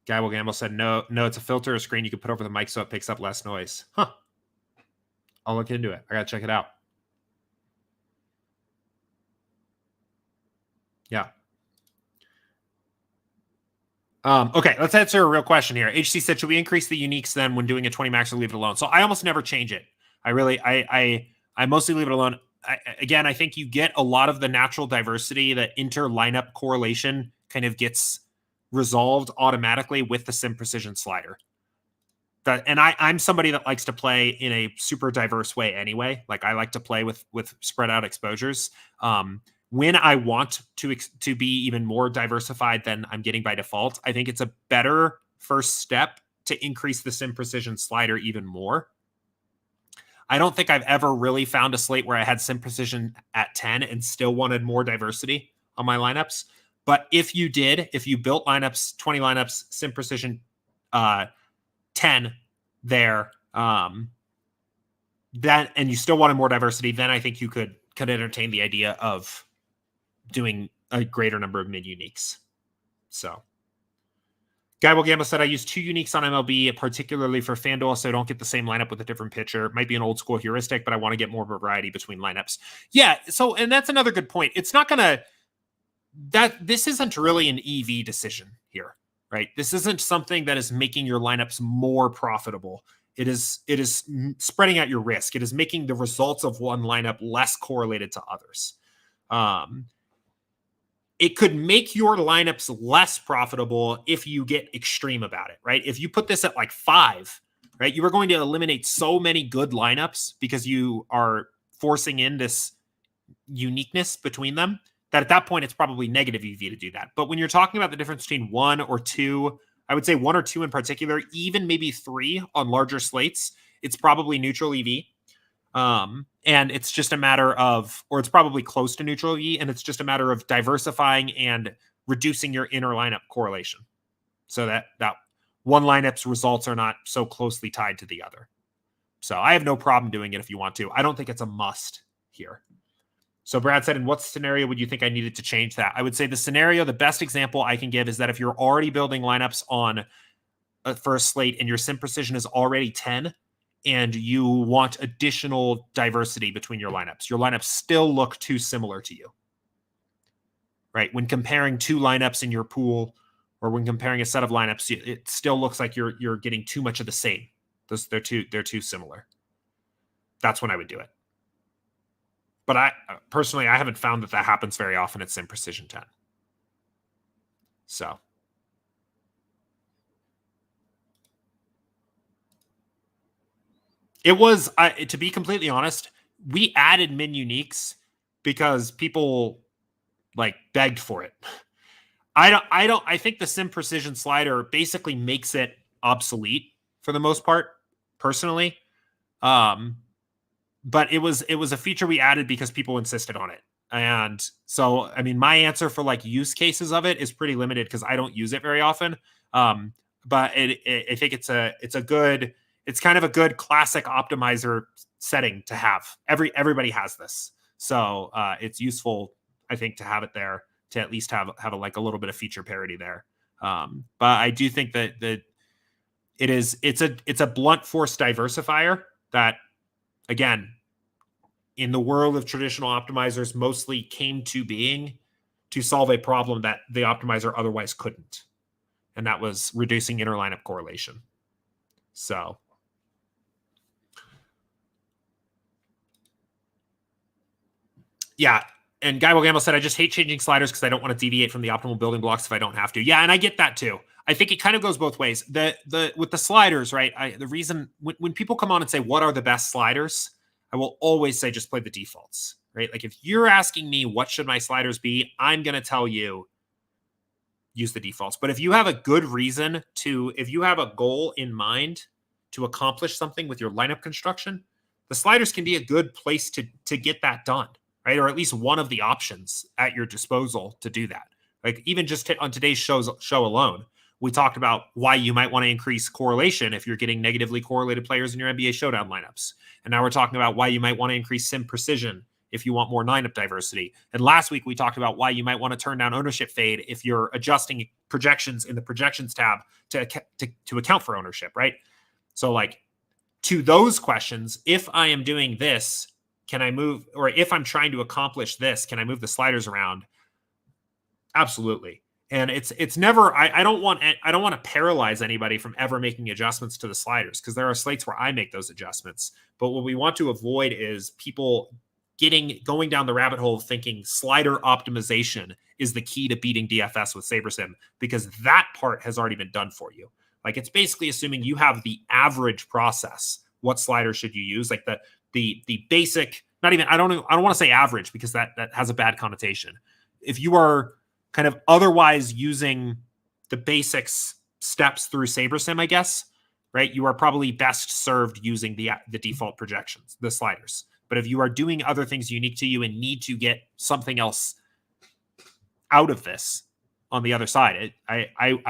Guy Will Gamble said, no, it's a filter or screen you can put over the mic so it picks up less noise. Huh. I'll look into it. I got to check it out. Yeah. Okay, let's answer a real question here. HC said, should we increase the uniques then when doing a 20 max or leave it alone? So I almost never change it. I mostly leave it alone. Again, I think you get a lot of the natural diversity, the inter-lineup correlation kind of gets resolved automatically with the Sim Precision slider. And I'm somebody that likes to play in a super diverse way anyway. Like I like to play with spread out exposures. When I want to be even more diversified than I'm getting by default, I think it's a better first step to increase the Sim Precision slider even more. I don't think I've ever really found a slate where I had Sim Precision at 10 and still wanted more diversity on my lineups. But if you built lineups, 20 lineups, Sim Precision 10 there, that, and you still wanted more diversity, then I think you could entertain the idea of doing a greater number of mid uniques. So Guy Will Gamble said, I use 2 uniques on MLB, particularly for FanDuel, so I don't get the same lineup with a different pitcher. It might be an old school heuristic, but I want to get more variety between lineups. Yeah, so, and that's another good point. It's not going to, this isn't really an EV decision here, right? This isn't something that is making your lineups more profitable. It is spreading out your risk. It is making the results of one lineup less correlated to others. It could make your lineups less profitable if you get extreme about it, right? If you put this at like 5, right, you are going to eliminate so many good lineups because you are forcing in this uniqueness between them that at that point it's probably negative EV to do that. But when you're talking about the difference between 1 or 2, I would say 1 or 2 in particular, even maybe 3 on larger slates, it's probably neutral EV. And it's just a matter of, or it's probably close to neutral EV, and it's just a matter of diversifying and reducing your inner lineup correlation so that one lineup's results are not so closely tied to the other. So I have no problem doing it if you want to. I don't think it's a must here. So Brad said, in what scenario would you think I needed to change that? I would say the best example I can give is that if you're already building lineups on for a slate and your Sim Precision is already 10, and you want additional diversity between your lineups still look too similar to you, right? When comparing 2 lineups in your pool, or when comparing a set of lineups, it still looks like you're getting too much of the same. They're too similar. That's when I would do it. But I personally, I haven't found that happens very often at Sim Precision 10. So. It was, to be completely honest, we added min uniques because people like begged for it. I think the Sim Precision slider basically makes it obsolete for the most part, personally. But it was a feature we added because people insisted on it. And so, I mean, my answer for like use cases of it is pretty limited because I don't use it very often. but I think it's kind of a good classic optimizer setting to have. Everybody has this, so it's useful, I think, to have it there, to at least have a little bit of feature parity there. But I do think that it's a blunt force diversifier that, again, in the world of traditional optimizers, mostly came to being to solve a problem that the optimizer otherwise couldn't, and that was reducing inter-lineup correlation. So, yeah. And Guy Will Gamble said, I just hate changing sliders because I don't want to deviate from the optimal building blocks if I don't have to. Yeah, and I get that too. I think it kind of goes both ways. With the sliders, right? The reason when people come on and say, what are the best sliders? I will always say, just play the defaults, right? Like if you're asking me, what should my sliders be? I'm going to tell you, use the defaults. But if you have a good reason if you have a goal in mind to accomplish something with your lineup construction, the sliders can be a good place to get that done, right? Or at least one of the options at your disposal to do that. Like even just on today's show alone, we talked about why you might want to increase correlation if you're getting negatively correlated players in your NBA showdown lineups. And now we're talking about why you might want to increase sim precision if you want more lineup diversity. And last week we talked about why you might want to turn down ownership fade if you're adjusting projections in the projections tab to account for ownership, right? So like to those questions, if I am doing this, can I move, or if I'm trying to accomplish this, can I move the sliders around? Absolutely. And it's never, I don't want to paralyze anybody from ever making adjustments to the sliders, because there are slates where I make those adjustments. But what we want to avoid is people going down the rabbit hole of thinking slider optimization is the key to beating DFS with SaberSim, because that part has already been done for you. Like it's basically assuming you have the average process. What slider should you use? Like the basic, not even, I don't want to say average because that has a bad connotation. If you are kind of otherwise using the basics steps through SaberSim, I guess, right? You are probably best served using the default projections, the sliders. But if you are doing other things unique to you and need to get something else out of this on the other side, I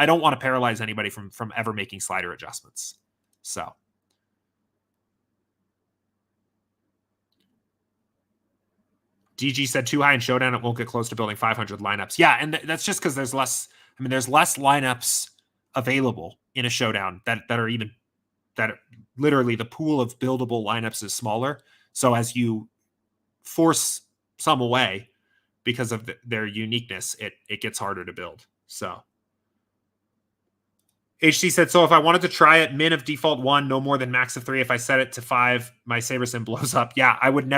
don't want to paralyze anybody from ever making slider adjustments. So. DG said too high in showdown, it won't get close to building 500 lineups. Yeah, and that's just because there's less. I mean, there's less lineups available in a showdown that literally the pool of buildable lineups is smaller. So as you force some away because of their uniqueness, it gets harder to build. So HC said, so if I wanted to try it, min of default 1, no more than max of 3. If I set it to 5, my SaberSim blows up. Yeah, I would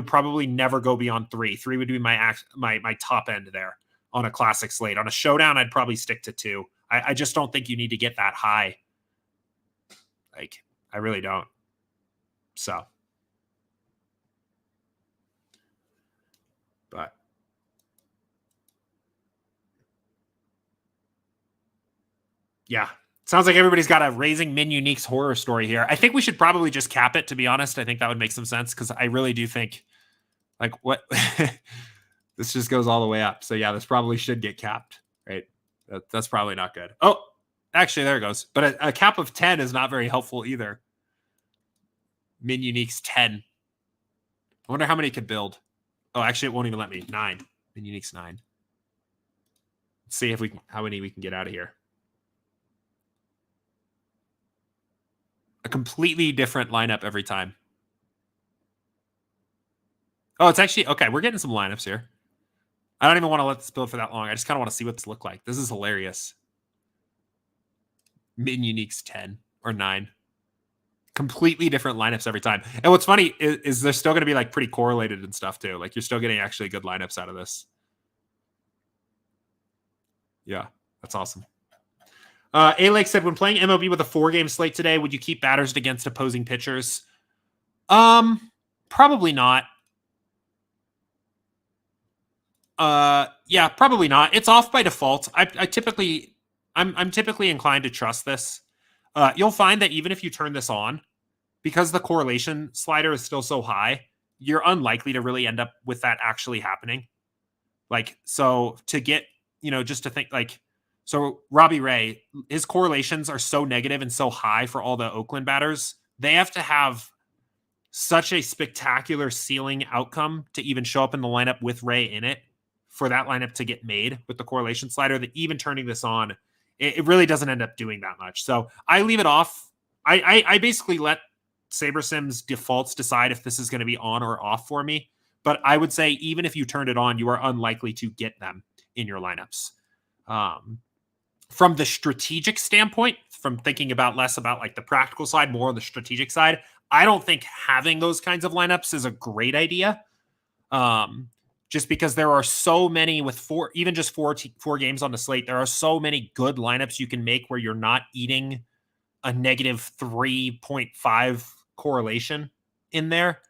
probably never go beyond 3. 3 would be my top end there on a classic slate. On a showdown, I'd probably stick to 2. I just don't think you need to get that high. Like, I really don't. So. But. Yeah. Sounds like everybody's got a raising min uniques horror story here. I think we should probably just cap it, to be honest. I think that would make some sense, because I really do think, like, what this just goes all the way up. So yeah, this probably should get capped, right? That's probably not good. Oh, actually, there it goes. But a cap of 10 is not very helpful either. Min uniques 10. I wonder how many it could build. Oh, actually, it won't even let me. 9. Min uniques 9. Let's see how many we can get out of here. A completely different lineup every time. Oh, it's actually okay. We're getting some lineups here. I don't even want to let this build for that long. I just kind of want to see what this look like. This is hilarious. Min uniques 10 or 9. Completely different lineups every time. And what's funny is they're still going to be like pretty correlated and stuff too. Like you're still getting actually good lineups out of this. Yeah, that's awesome. A-Lake said, when playing MLB with a 4-game slate today, would you keep batters against opposing pitchers? Probably not. Yeah, probably not. It's off by default. I'm typically inclined to trust this. You'll find that even if you turn this on, because the correlation slider is still so high, you're unlikely to really end up with that actually happening. Like, so to get, just to think like, So Robbie Ray, his correlations are so negative and so high for all the Oakland batters. They have to have such a spectacular ceiling outcome to even show up in the lineup with Ray in it for that lineup to get made with the correlation slider, that even turning this on, it really doesn't end up doing that much. So I leave it off. I basically let SaberSim's defaults decide if this is going to be on or off for me. But I would say even if you turned it on, you are unlikely to get them in your lineups. From the strategic standpoint, from thinking about less about like the practical side, more on the strategic side, I don't think having those kinds of lineups is a great idea. Just because there are so many with four games on the slate, there are so many good lineups you can make where you're not eating a negative 3.5 correlation in there,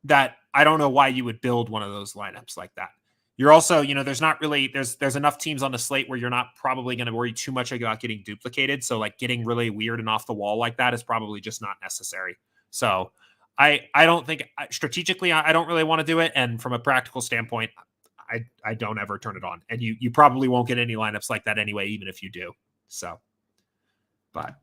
that I don't know why you would build one of those lineups like that. You're also, there's not really, there's enough teams on the slate where you're not probably going to worry too much about getting duplicated. So like getting really weird and off the wall like that is probably just not necessary. So I don't think strategically, I don't really want to do it. And from a practical standpoint, I don't ever turn it on. And you probably won't get any lineups like that anyway, even if you do. So, but.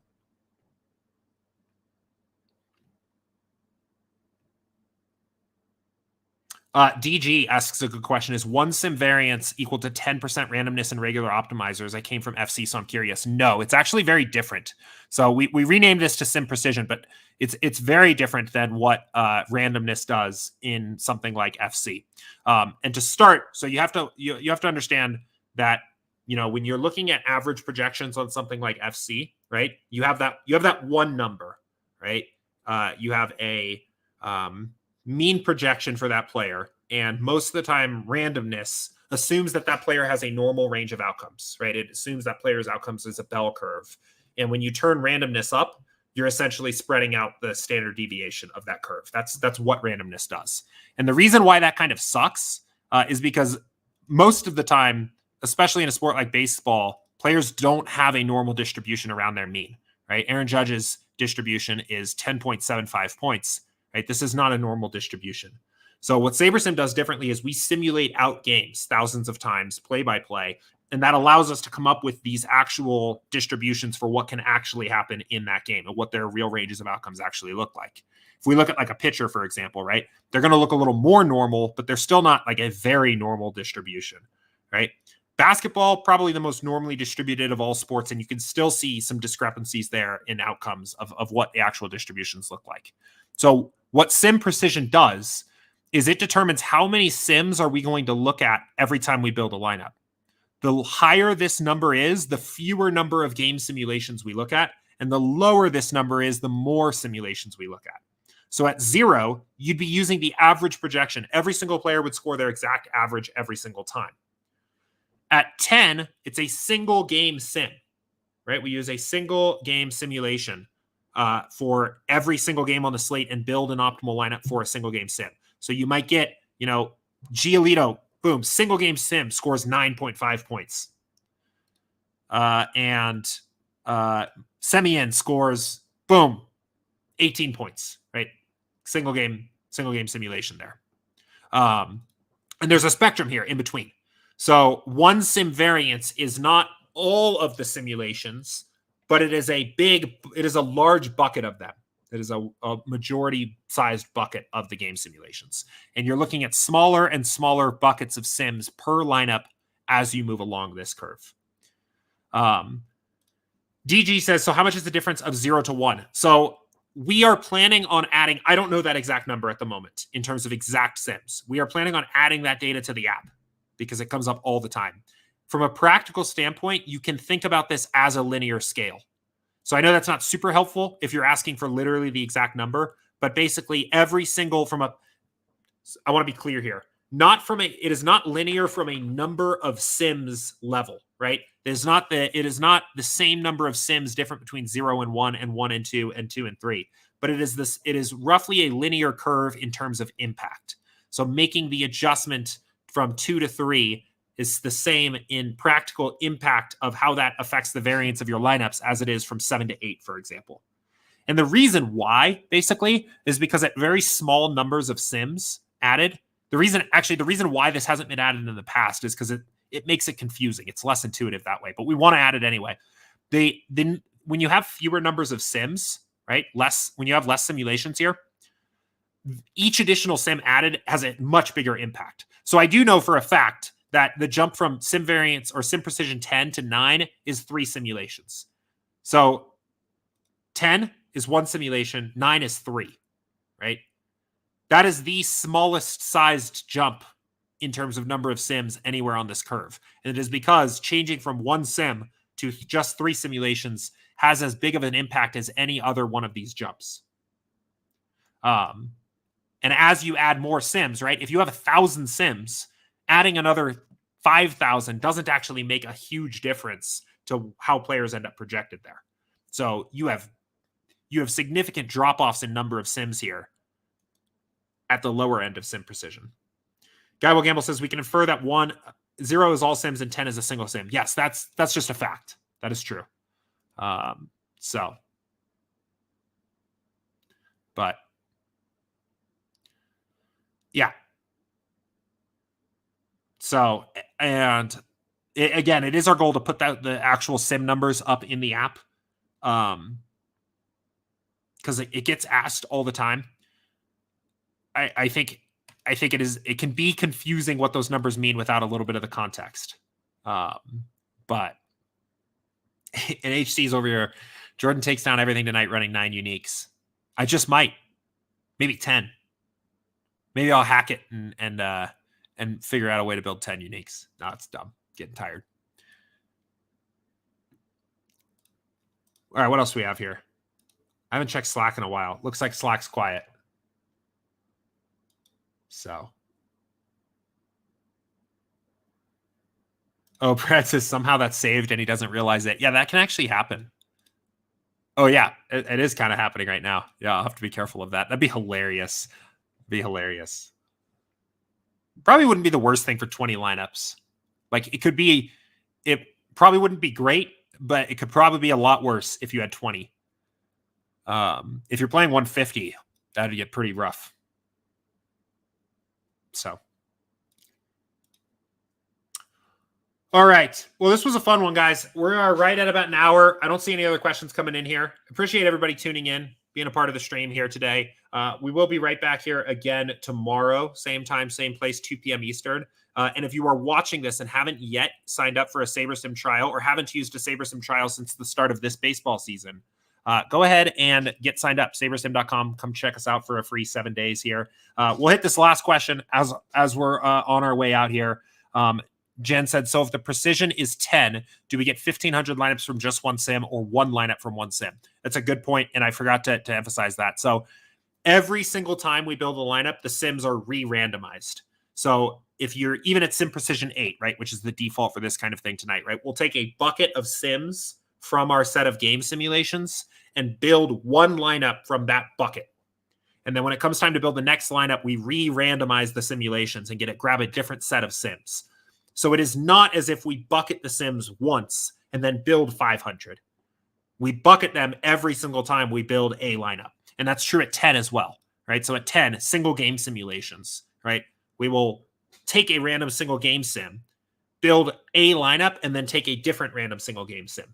DG asks a good question. Is one sim variance equal to 10% randomness in regular optimizers? I came from FC, so I'm curious. No, it's actually very different. So we renamed this to sim precision, but it's very different than what randomness does in something like FC. And to start, so you have to understand that, when you're looking at average projections on something like FC, right? You have that one number, right? You have a mean projection for that player. And most of the time, randomness assumes that player has a normal range of outcomes, right? It assumes that player's outcomes is a bell curve. And when you turn randomness up, you're essentially spreading out the standard deviation of that curve. That's what randomness does. And the reason why that kind of sucks is because most of the time, especially in a sport like baseball, players don't have a normal distribution around their mean, right? Aaron Judge's distribution is 10.75 points. Right? This is not a normal distribution. So what SaberSim does differently is we simulate out games thousands of times, play by play, and that allows us to come up with these actual distributions for what can actually happen in that game and what their real ranges of outcomes actually look like. If we look at like a pitcher, for example, right, they're going to look a little more normal, but they're still not like a very normal distribution, right? Basketball, probably the most normally distributed of all sports, and you can still see some discrepancies there in outcomes of what the actual distributions look like. So what sim precision does is it determines how many sims are we going to look at every time we build a lineup. The higher this number is, the fewer number of game simulations we look at, and the lower this number is, the more simulations we look at. So at 0, you'd be using the average projection. Every single player would score their exact average every single time. At 10, it's a single game sim, right? We use a single game simulation for every single game on the slate and build an optimal lineup for a single game sim. So you might get, Giolito, boom, single game sim scores 9.5 points. And Semien scores, boom, 18 points, right? Single game simulation there. And there's a spectrum here in between. So one sim variance is not all of the simulations, but it is a large bucket of them. It is a majority-sized bucket of the game simulations. And you're looking at smaller and smaller buckets of sims per lineup as you move along this curve. DG says, so how much is the difference of 0 to 1? So we are planning on adding, I don't know that exact number at the moment in terms of exact sims. We are planning on adding that data to the app because it comes up all the time. From a practical standpoint, you can think about this as a linear scale. So I know that's not super helpful if you're asking for literally the exact number, but basically every single I want to be clear here. It is not linear from a number of sims level, right? It is not the same number of sims different between 0 and 1 and 1 and 2 and 2 and 3, but it is roughly a linear curve in terms of impact. So making the adjustment from 2 to 3 is the same in practical impact of how that affects the variance of your lineups as it is from 7 to 8, for example. And the reason why, basically, is because at very small numbers of sims added, the reason why this hasn't been added in the past is because it makes it confusing. It's less intuitive that way, but we want to add it anyway. Then when you have fewer numbers of sims, right? When you have less simulations here, each additional sim added has a much bigger impact. So I do know for a fact that the jump from sim variance or sim precision 10 to 9 is 3 simulations. So 10 is 1 simulation, 9 is 3, right? That is the smallest sized jump in terms of number of sims anywhere on this curve. And it is because changing from 1 sim to just 3 simulations has as big of an impact as any other one of these jumps. And as you add more sims, right? If you have 1,000 sims, adding another 5,000 doesn't actually make a huge difference to how players end up projected there. So you have significant drop-offs in number of sims here at the lower end of sim precision. Guy Will Gamble says we can infer that 0 is all sims and 10 is a single sim. Yes, that's just a fact. That is true. But yeah. So, and again, it is our goal to put the actual sim numbers up in the app. Because it gets asked all the time. I think it can be confusing what those numbers mean without a little bit of the context. But in HC's over here, Jordan takes down everything tonight running 9 uniques. I just might. Maybe 10. Maybe I'll hack it and figure out a way to build 10 uniques. No, it's dumb. Getting tired. All right, what else do we have here? I haven't checked Slack in a while. Looks like Slack's quiet. So. Oh, Brad says somehow that's saved and he doesn't realize it. Yeah, that can actually happen. Oh, yeah, it is kind of happening right now. Yeah, I'll have to be careful of that. That'd be hilarious. Probably wouldn't be the worst thing for 20 lineups. Like, it probably wouldn't be great, but it could probably be a lot worse if you had 20. If you're playing 150, that'd get pretty rough. So. All right. Well, this was a fun one, guys. We're right at about an hour. I don't see any other questions coming in here. Appreciate everybody tuning in, being a part of the stream here today. We will be right back here again tomorrow, same time, same place, 2 p.m. Eastern. And if you are watching this and haven't yet signed up for a SaberSim trial or haven't used a SaberSim trial since the start of this baseball season, go ahead and get signed up. SaberSim.com. Come check us out for a free 7 days here. We'll hit this last question as we're on our way out here. Jen said, so if the precision is 10, do we get 1,500 lineups from just 1 sim or 1 lineup from 1 sim? That's a good point, and I forgot to emphasize that. So every single time we build a lineup, the sims are re-randomized. So if you're even at sim precision 8, right, which is the default for this kind of thing tonight, right, we'll take a bucket of sims from our set of game simulations and build 1 lineup from that bucket. And then when it comes time to build the next lineup, we re-randomize the simulations and grab a different set of sims. So it is not as if we bucket the sims once and then build 500. We bucket them every single time we build a lineup. And that's true at 10 as well, right? So at 10, single game simulations, right? We will take a random single game sim, build a lineup, and then take a different random single game sim.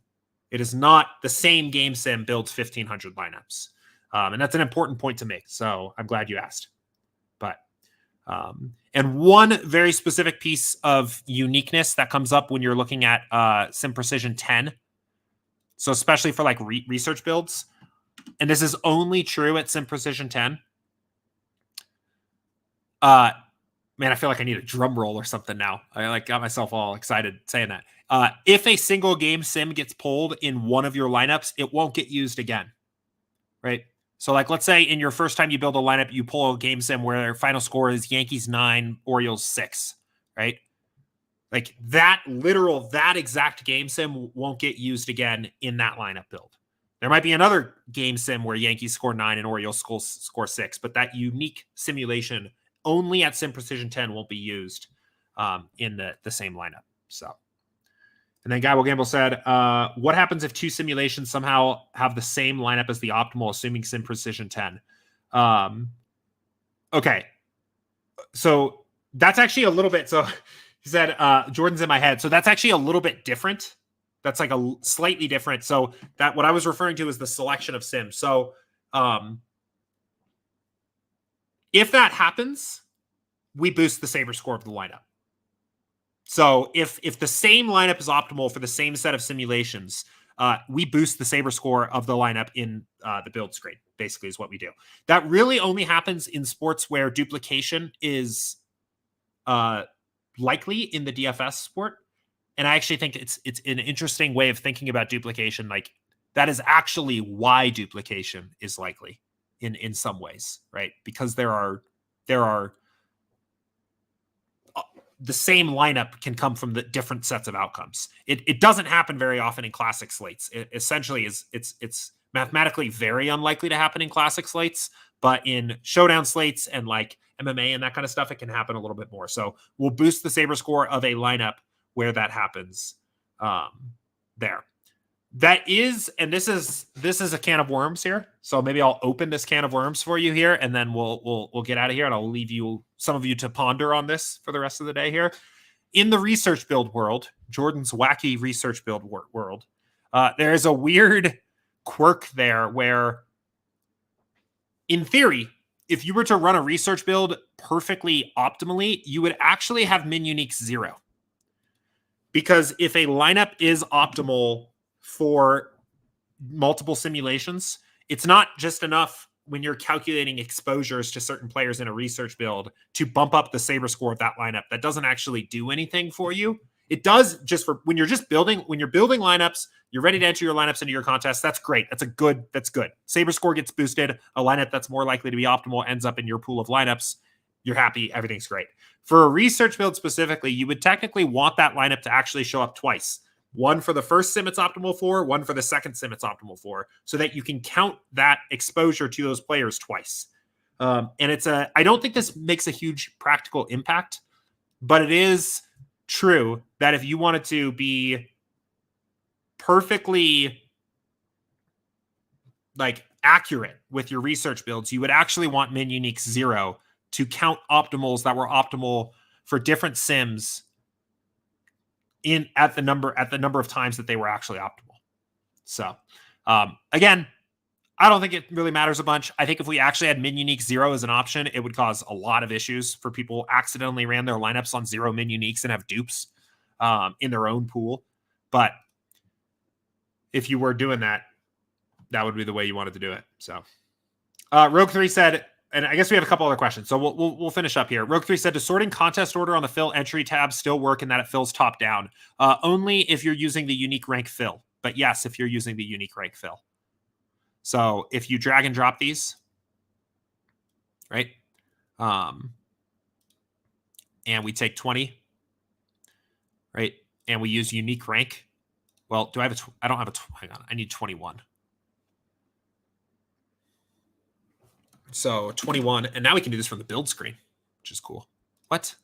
It is not the same game sim builds 1,500 lineups. And that's an important point to make. So I'm glad you asked. But and one very specific piece of uniqueness that comes up when you're looking at Sim Precision 10. So especially for like research builds, and this is only true at Sim Precision 10. Man, I feel like I need a drum roll or something now. I got myself all excited saying that. If a single game sim gets pulled in one of your lineups, it won't get used again, right? So, like, let's say in your first time you build a lineup, you pull a game sim where their final score is Yankees 9, Orioles 6, right? Like that exact game sim won't get used again in that lineup build. There might be another game sim where Yankees score 9 and Orioles score 6, but that unique simulation only at Sim Precision 10 won't be used in the same lineup. So. And then Guy Will Gamble said, what happens if 2 simulations somehow have the same lineup as the optimal, assuming Sim Precision 10? Okay. So that's actually a little bit. So He said, Jordan's in my head. So that's actually a little bit different. That's like a slightly different. So that what I was referring to is the selection of sims. So if that happens, we boost the saber score of the lineup. So if the same lineup is optimal for the same set of simulations, we boost the saber score of the lineup in the build screen, basically is what we do. That really only happens in sports where duplication is likely in the DFS sport. And I actually think it's an interesting way of thinking about duplication. Like that is actually why duplication is likely in some ways, right? Because there are the same lineup can come from the different sets of outcomes. It doesn't happen very often in classic slates. It essentially is it's mathematically very unlikely to happen in classic slates, but in showdown slates and like MMA and that kind of stuff, it can happen a little bit more. So we'll boost the saber score of a lineup where that happens there. That is, and this is a can of worms here. So maybe I'll open this can of worms for you here, and then we'll get out of here, and I'll leave you some of you to ponder on this for the rest of the day here. In the research build world, Jordan's wacky research build world, there is a weird quirk there where, in theory, if you were to run a research build perfectly optimally, you would actually have min unique 0. Because if a lineup is optimal for multiple simulations, it's not just enough when you're calculating exposures to certain players in a research build to bump up the saber score of that lineup. That doesn't actually do anything for you. It does just for when you're building lineups, you're ready to enter your lineups into your contest. That's great. That's good. Saber score gets boosted. A lineup that's more likely to be optimal ends up in your pool of lineups. You're happy. Everything's great. For a research build specifically, you would technically want that lineup to actually show up twice. One for the first sim it's optimal for, one for the second sim it's optimal for, so that you can count that exposure to those players twice. And I don't think this makes a huge practical impact, but it is true that if you wanted to be perfectly like accurate with your research builds, you would actually want min unique 0 to count optimals that were optimal for different sims at the number of times that they were actually optimal. So again, I don't think it really matters a bunch. I think if we actually had min unique 0 as an option, it would cause a lot of issues for people accidentally ran their lineups on 0 min uniques and have dupes in their own pool. But if you were doing that, that would be the way you wanted to do it. So Rogue3 said, and I guess we have a couple other questions, so we'll finish up here. Rogue3 said, does sorting contest order on the fill entry tab still work in that it fills top down? Only if you're using the unique rank fill. But yes, if you're using the unique rank fill. So if you drag and drop these, right? And we take 20, right? And we use unique rank. Well, do I have I don't have hang on. I need 21. So 21, and now we can do this from the build screen, which is cool. What?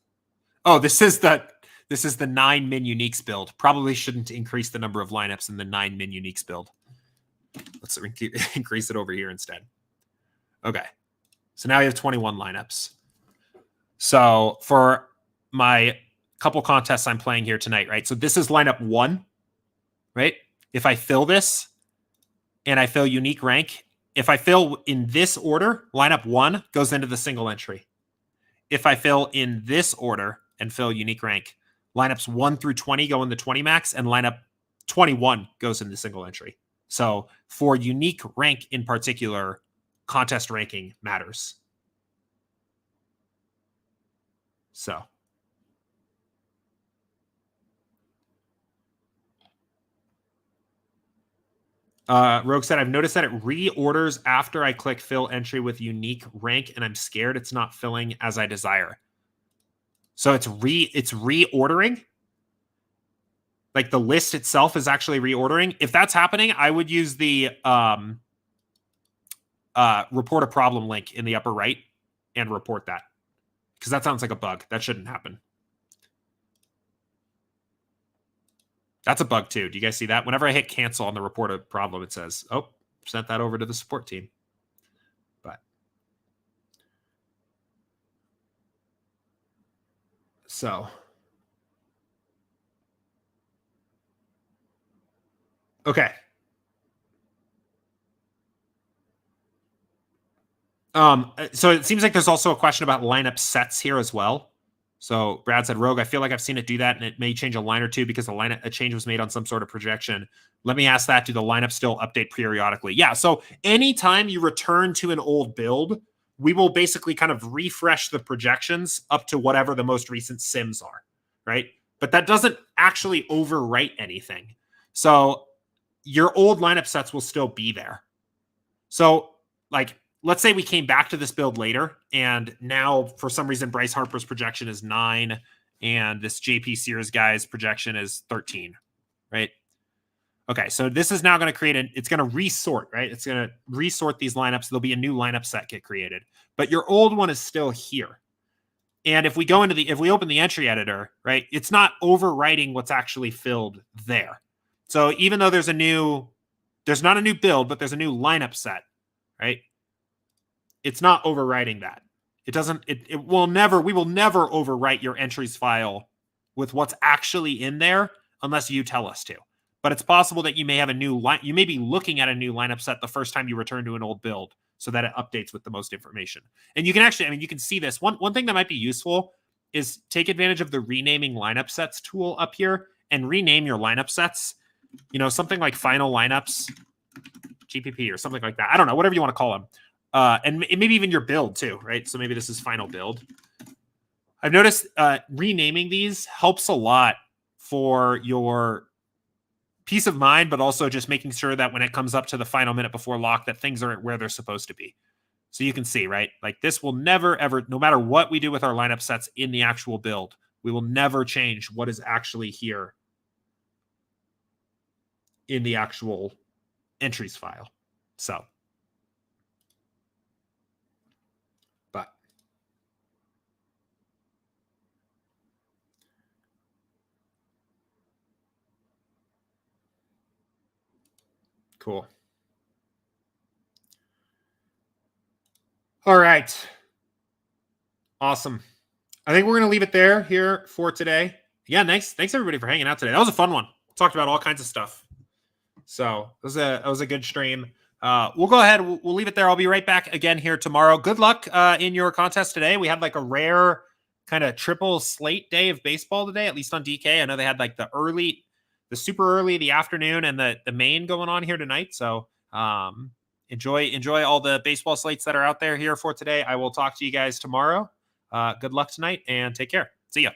Oh, this is the 9 min uniques build. Probably shouldn't increase the number of lineups in the 9 min uniques build. Let's increase it over here instead. Okay. So now we have 21 lineups. So for my couple contests I'm playing here tonight, right? So this is lineup 1, right? If I fill this and I fill unique rank, if I fill in this order, lineup 1 goes into the single entry. If I fill in this order and fill unique rank, lineups 1 through 20 go in the 20 max, and lineup 21 goes in the single entry. So for unique rank in particular, contest ranking matters. So Rogue said, I've noticed that it reorders after I click fill entry with unique rank, and I'm scared it's not filling as I desire. So it's reordering. Like the list itself is actually reordering. If that's happening, I would use the report a problem link in the upper right and report that. Because that sounds like a bug. That shouldn't happen. That's a bug too. Do you guys see that? Whenever I hit cancel on the report a problem, it says, oh, sent that over to the support team. But so Okay. So it seems like there's also a question about lineup sets here as well. So Brad said, Rogue, I feel like I've seen it do that, and it may change a line or two because a change was made on some sort of projection. Let me ask that. Do the lineups still update periodically? Yeah. So anytime you return to an old build, we will basically kind of refresh the projections up to whatever the most recent sims are, right? But that doesn't actually overwrite anything. So your old lineup sets will still be there. So, like, let's say we came back to this build later, and now for some reason Bryce Harper's projection is 9, and this JP Sears guy's projection is 13, right? Okay, so this is now going to create it's going to resort, right? It's going to resort these lineups. There'll be a new lineup set get created, but your old one is still here. And if we go into if we open the entry editor, right, it's not overwriting what's actually filled there. So even though there's not a new build, but there's a new lineup set, right? It's not overwriting that. It doesn't, we will never overwrite your entries file with what's actually in there unless you tell us to. But it's possible that you may have you may be looking at a new lineup set the first time you return to an old build so that it updates with the most information. And you can actually, you can see this. One thing that might be useful is take advantage of the renaming lineup sets tool up here and rename your lineup sets. Something like final lineups, GPP or something like that. I don't know, whatever you want to call them. And maybe even your build too, right? So maybe this is final build. I've noticed renaming these helps a lot for your peace of mind, but also just making sure that when it comes up to the final minute before lock, that things are where they're supposed to be. So you can see, right? Like this will never, ever, no matter what we do with our lineup sets in the actual build, we will never change what is actually here in the actual entries file. So, but cool. All right. Awesome. I think we're going to leave it there here for today. Yeah, thanks everybody for hanging out today. That was a fun one. Talked about all kinds of stuff. So it was a good stream. We'll go ahead. We'll leave it there. I'll be right back again here tomorrow. Good luck in your contest today. We had like a rare kind of triple slate day of baseball today, at least on DK. I know they had like the super early, the afternoon, and the main going on here tonight. So enjoy all the baseball slates that are out there here for today. I will talk to you guys tomorrow. Good luck tonight and take care. See ya.